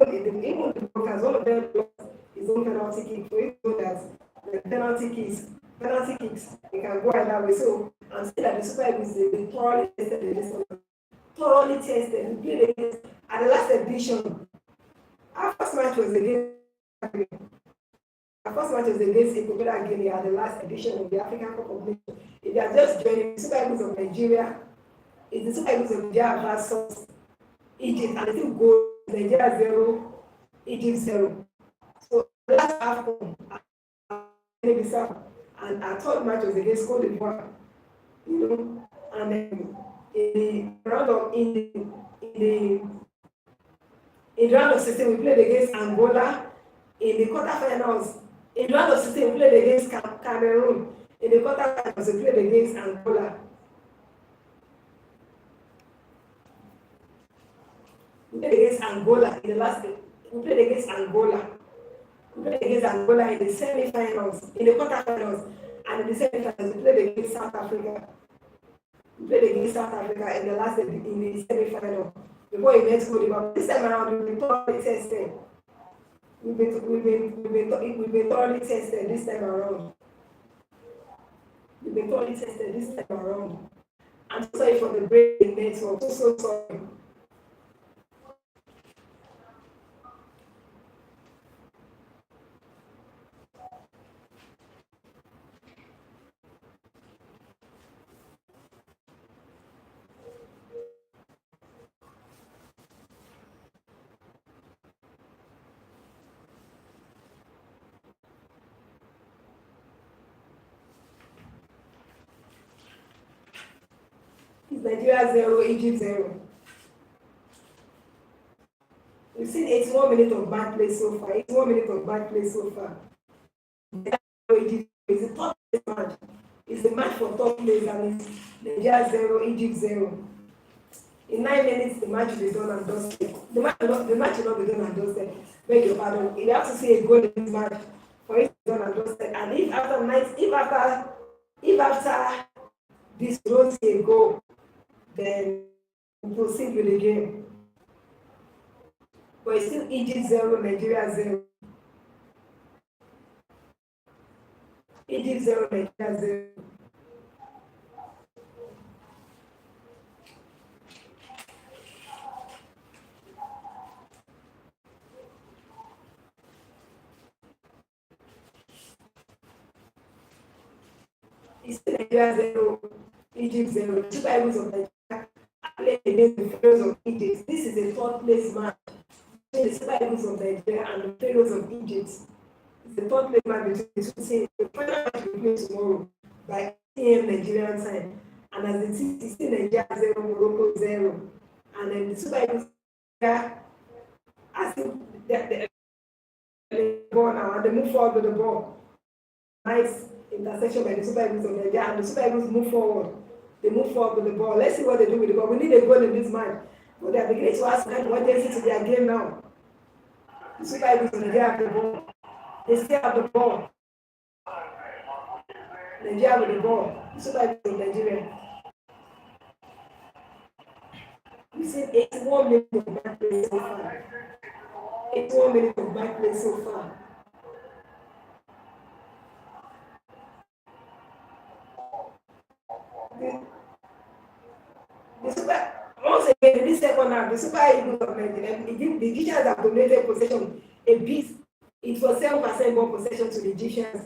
Speaker 1: the Moroccans, one of them lost his own penalty kick. So you know that the penalty kicks, it can go either way. So I'm saying that the Super Eagles, they thoroughly tested this one. Thoroughly tested. We played against at the last edition. Our first match was against Equatorial Guinea at the last edition of the African Cup of Nations. If you are just joining, the Super Eagles of Nigeria, it's the Super Eagles of Nigeria versus Egypt, and the team goes Nigeria 0, Egypt 0. So the last Afcon, and our third match was against Cote d'Ivoire, and then in the round of 16 we played against Angola. In the quarterfinals, in the round of 16 we played against Cameroon. In the quarterfinals we played against Angola. We played against Angola in the last day. We played against Angola. We played against Angola in the semi-finals, in the quarterfinals, and in the semi-finals we played against South Africa. We played against South Africa in the last day, in the semi-final. Before we met Cote d'Ivoire, this time around we've been thoroughly tested. We've been thoroughly tested this time around. We've been thoroughly tested this time around. I'm sorry for the break in network. So sorry. Nigeria 0, Egypt 0. We've seen 81 minutes of bad play so far. 81 minutes of bad play so far. Egypt is a top place match. It's a match for top place, and it's Nigeria 0, Egypt 0. In 9 minutes, the match will be done and dusted. The match will not be done and dusted. Beg your pardon. You have to see a goal in this match for it to be done and dusted. And if after this don't see a goal, then we proceed with the game. But it's still Egypt 0, Nigeria 0. Egypt 0, Nigeria 0. It's still Nigeria 0, Egypt 0. Super Eagles of Nigeria playing against the Pharaohs of Egypt. This is a third place match between the Super Eagles of Nigeria and the Pharaohs of Egypt. It's a third place match between the two teams. The final match will play tomorrow by 8 a.m. Nigerian time. And as the team is still Nigeria 0, Morocco 0. And then the Super Eagles are still the ball now, and they move forward with the ball. Nice intersection by the Super Eagles of Nigeria, and the Super Eagles move forward. They move forward with the ball. Let's see what they do with the ball. We need a goal in this match. But they are beginning to ask kind of urgency to their game now. The Super Eagles of Nigeria have the ball. They still have the ball. Nigeria with the ball. The Super Eagles of Nigeria. We see 81 minutes of back play so far. 81 minutes of back play so far. Once again, in this second half, the Super Eagles of Nigeria, the Egyptians have dominated possession a bit. It was 7% ball possession to the Egyptians.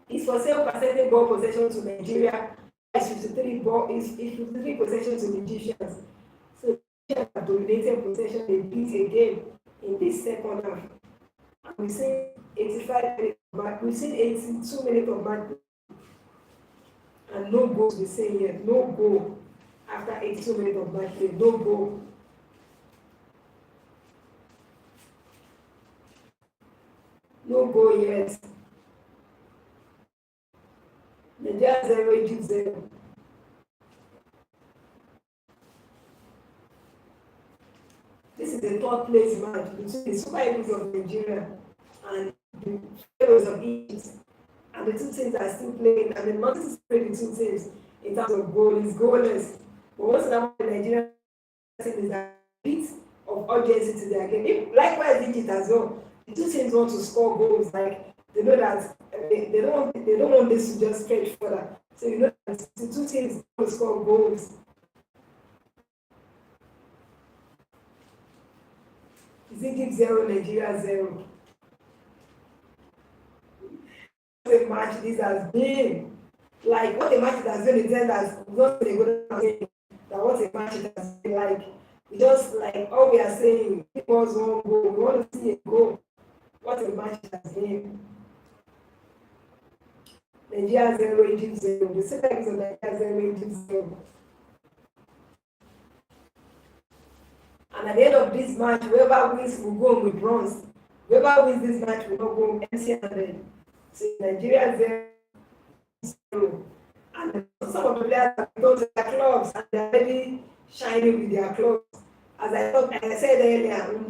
Speaker 1: It's for 7% ball possession to Nigeria. It's 53 possession to the Egyptians. So the Egyptians have dominated possession a bit again in this second half. And we say 85 minutes of match. We've seen 82 minutes of match and no goal to be seen yet. No goal after 82 minutes of match play. No goal. No goal yet. Nigeria 0, Egypt 0. This is the third place match between the Super Eagles of Nigeria and the Pharaohs of Egypt. And the two teams are still playing. And the nothing to separate the two teams in terms of goal is goalless. But what's the Nigerian team is a bit of urgency to their game. If, likewise, Egypt as well. The two teams want to score goals. Like they know that they don't want this to just stretch further. So you know that the two teams want to score goals. Is Egypt 0, Nigeria 0? What a match this has been. Like what a match it has been in terms that not a good game. That what a match it has been like. Just like all we are saying, it was one goal. We want to see a goal. What a match it has been. Nigeria 0, Egypt 0. The second is of Nigeria 0, Egypt 0. And at the end of this match, whoever wins will go home with bronze. Whoever wins this match will not go home empty-handed. So Nigeria 0. And some of the players have gone to their clubs and they're really shining with their clubs. As I said earlier, in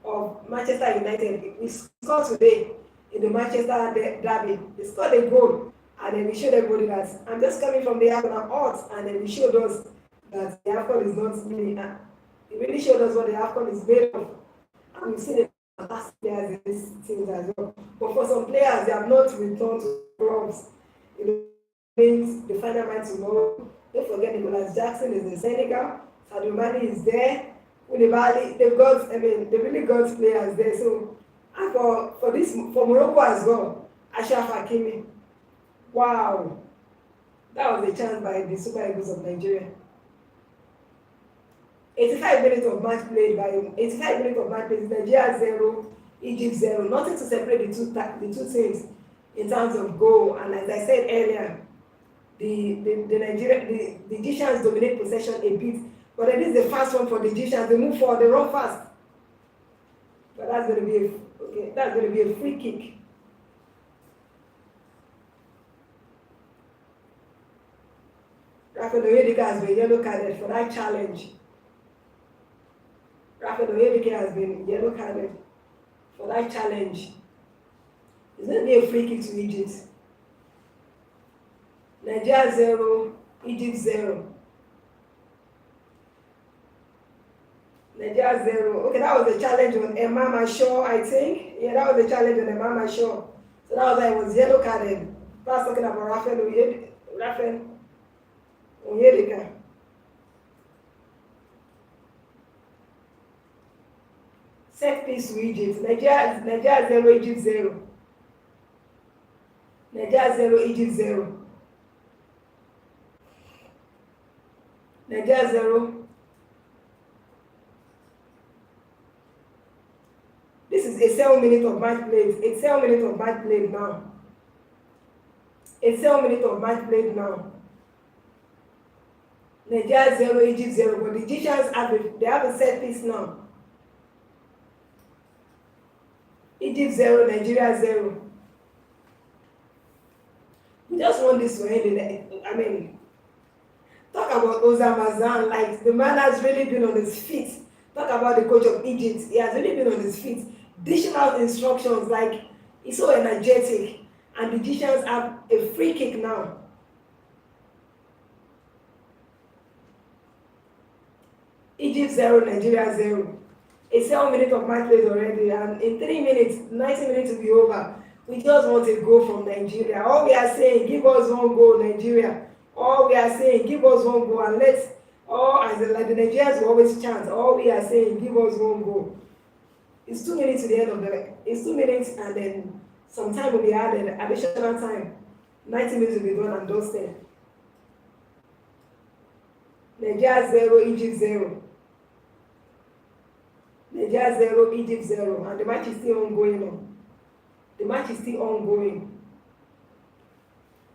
Speaker 1: of Manchester United, we scored today in the Manchester derby. They scored a goal and then we showed everybody that I'm just coming from the Afcon odds, and then we showed us that the Afcon is not really, it really showed us what the Afcon is made of. And we've seen the fantastic players in these teams as well. But for some players, they have not returned to clubs. It means the final match tomorrow. Don't forget Nicholas Jackson is in Senegal. Sadio Mane is there. Koulibaly, they've really got players there. So, and for Morocco as well, Ashraf Hakimi. Wow, that was a chance by the Super Eagles of Nigeria. 85 minutes of match played by 85 minutes of match played. Nigeria 0, Egypt 0. Nothing to separate the two teams in terms of goal. And as I said earlier, the Egyptians dominate possession a bit, but it is the fast one for the Egyptians. They move forward, they run fast. But that's going to be a free kick. Rafael Oyedika has been yellow carded for that challenge. Rafael Oyedika has been yellow carded for that challenge. It's going to be a free kick to Egypt. Nigeria 0, Egypt 0. Nigeria 0. Okay, that was a challenge on Emma Shaw, I think. Yeah, that was a challenge on Emma Shaw. So that was why it was yellow carded. I was talking about Rafael Oyedika. Set piece to Egypt. Nigeria 0, Egypt 0. Nigeria 0, Egypt 0. Nigeria 0. This is a 7 minute of match played. It's 7 minutes of match played now. It's 7 minutes of match played now. Nigeria 0, Egypt 0. But the Egyptians have a set piece now. Egypt 0, Nigeria 0. We just want this to end. I mean, talk about Ozamazan, like the man has really been on his feet. Talk about the coach of Egypt. He has really been on his feet, dishing out instructions, like he's so energetic. And the Egyptians have a free kick now. Egypt 0, Nigeria 0. It's 7 minutes of match played already, and in 3 minutes, 90 minutes will be over. We just want a goal from Nigeria. All we are saying, give us one goal, Nigeria. All we are saying, give us one goal, and let's, like the Nigerians will always chant, all we are saying, give us one goal. It's 2 minutes to the end of it's 2 minutes, and then some time will be added, additional time. 90 minutes will be done and dusted. Nigeria 0, Egypt 0. Nigeria 0, Egypt 0, and the match is still ongoing now. The match is still ongoing.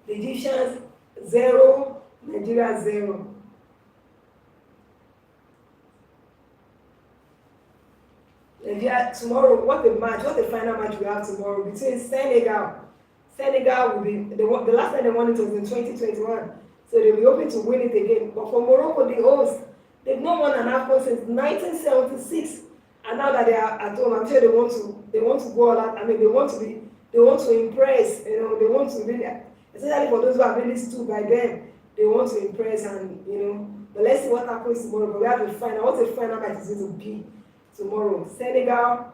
Speaker 1: The Egyptians 0, Nigeria 0. Nigeria tomorrow, what a final match we have tomorrow between Senegal. Senegal will be the last time they won it was in 2021, so they'll be hoping to win it again. But for Morocco, the host, they've not won an Afcon since 1976, and now that they are at home, I'm sure they want to go all out. I mean, they want to impress. You know, they want to really, especially for those who have really stood by them, they want to impress, and you know. But let's see what happens tomorrow. But we have a final. What a final match is going to be tomorrow. Senegal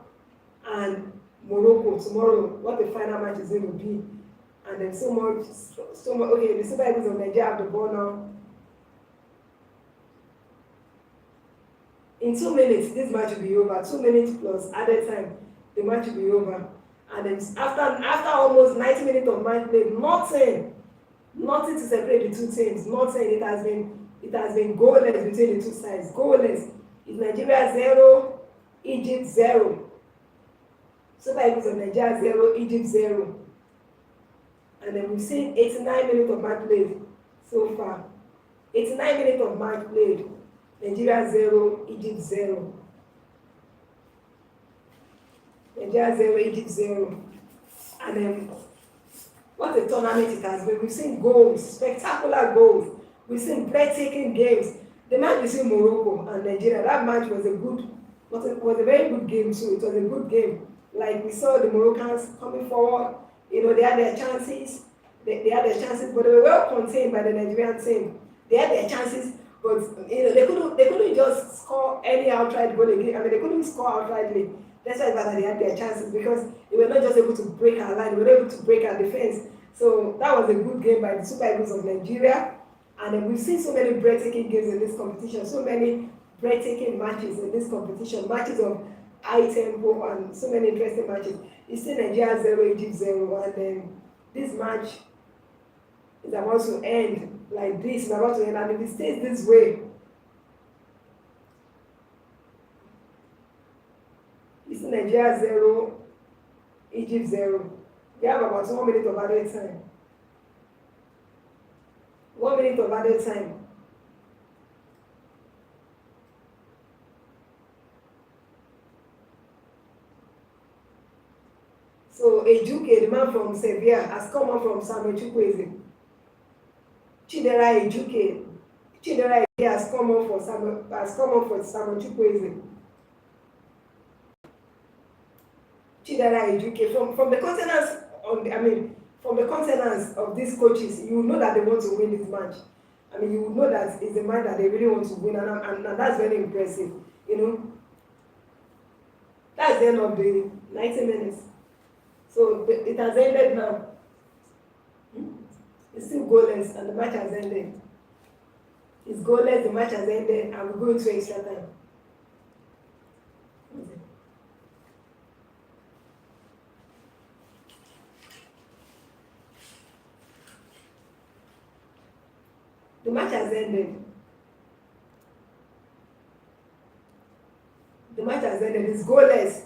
Speaker 1: and Morocco tomorrow. What the final match is going to be. And then so much. Okay, the Super Eagles of Nigeria have the ball now. In 2 minutes, this match will be over. 2 minutes plus added time, the match will be over. And then after almost 90 minutes of match play, nothing to separate the two teams. Nothing. It has been goalless between the two sides. Goalless. It's Nigeria 0, Egypt 0. Super Eagles of Nigeria 0, Egypt 0. And then we've seen 89 minutes of match played so far. 89 minutes of match played. Nigeria 0, Egypt 0. Nigeria 0, Egypt 0. And then what a tournament it has been. We've seen goals, spectacular goals. We've seen breathtaking games. The match between Morocco and Nigeria, that match was a very good game too. It was a good game. Like we saw the Moroccans coming forward. You know, they had their chances. They had their chances, but they were well contained by the Nigerian team. They had their chances, but you know they couldn't just score any outright goal again. I mean, they couldn't score outrightly. That's why they had their chances, because they were not just able to break our line, they were able to break our defense. So that was a good game by the Super Eagles of Nigeria. And then we've seen so many breathtaking games in this competition, so many breathtaking matches in this competition, matches of high tempo and so many interesting matches. You see Nigeria 0, Egypt 0, and then this match is about to end like this, it's about to end, and if it stays this way, you see Nigeria 0, Egypt 0. We have about 1 minute of added time. 1 minute of added time. So Ejuke, the man from Sevilla, has come on from Samuel Chukwueze. Chidera Ejuke has come on for Samuel Chukwueze. Chidera Ejuke, from the consonants from the consonants of these coaches, you know that they want to win this match. I mean, you would know that it's a match that they really want to win, and that's very impressive. You know, that's the end of the 90 minutes. So it has ended now. It's still goalless, and the match has ended. It's goalless, the match has ended, and we're going to extra time. The match has ended. The match has ended. It's goalless.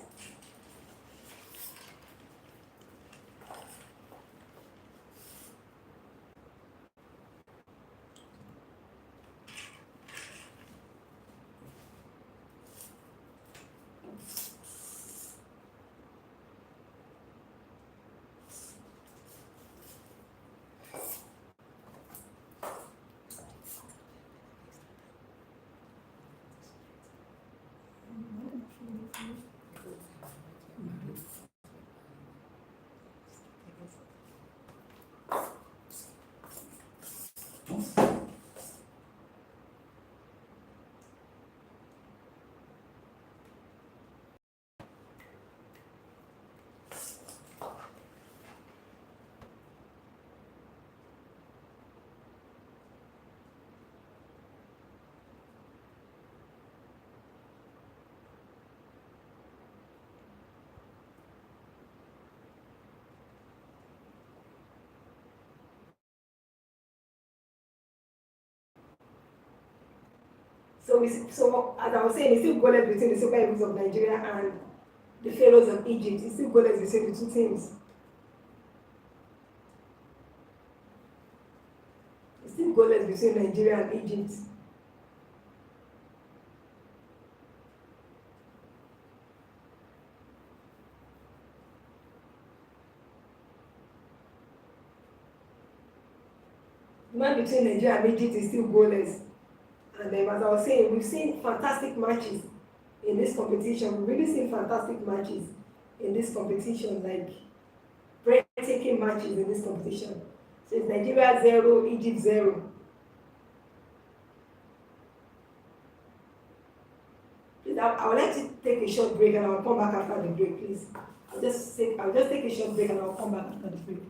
Speaker 1: So as I was saying, it's still goalless between the Super Eagles of Nigeria and the Pharaohs of Egypt. It's still goalless between the two teams. It's still goalless between Nigeria and Egypt. The match between Nigeria and Egypt is still goalless. And as I was saying, we've seen fantastic matches in this competition. We've really seen fantastic matches in this competition, like breathtaking matches in this competition. So it's Nigeria 0, Egypt 0. Please, I would like to take a short break and I'll come back after the break, please. I'll just take a short break and I'll come back after the break.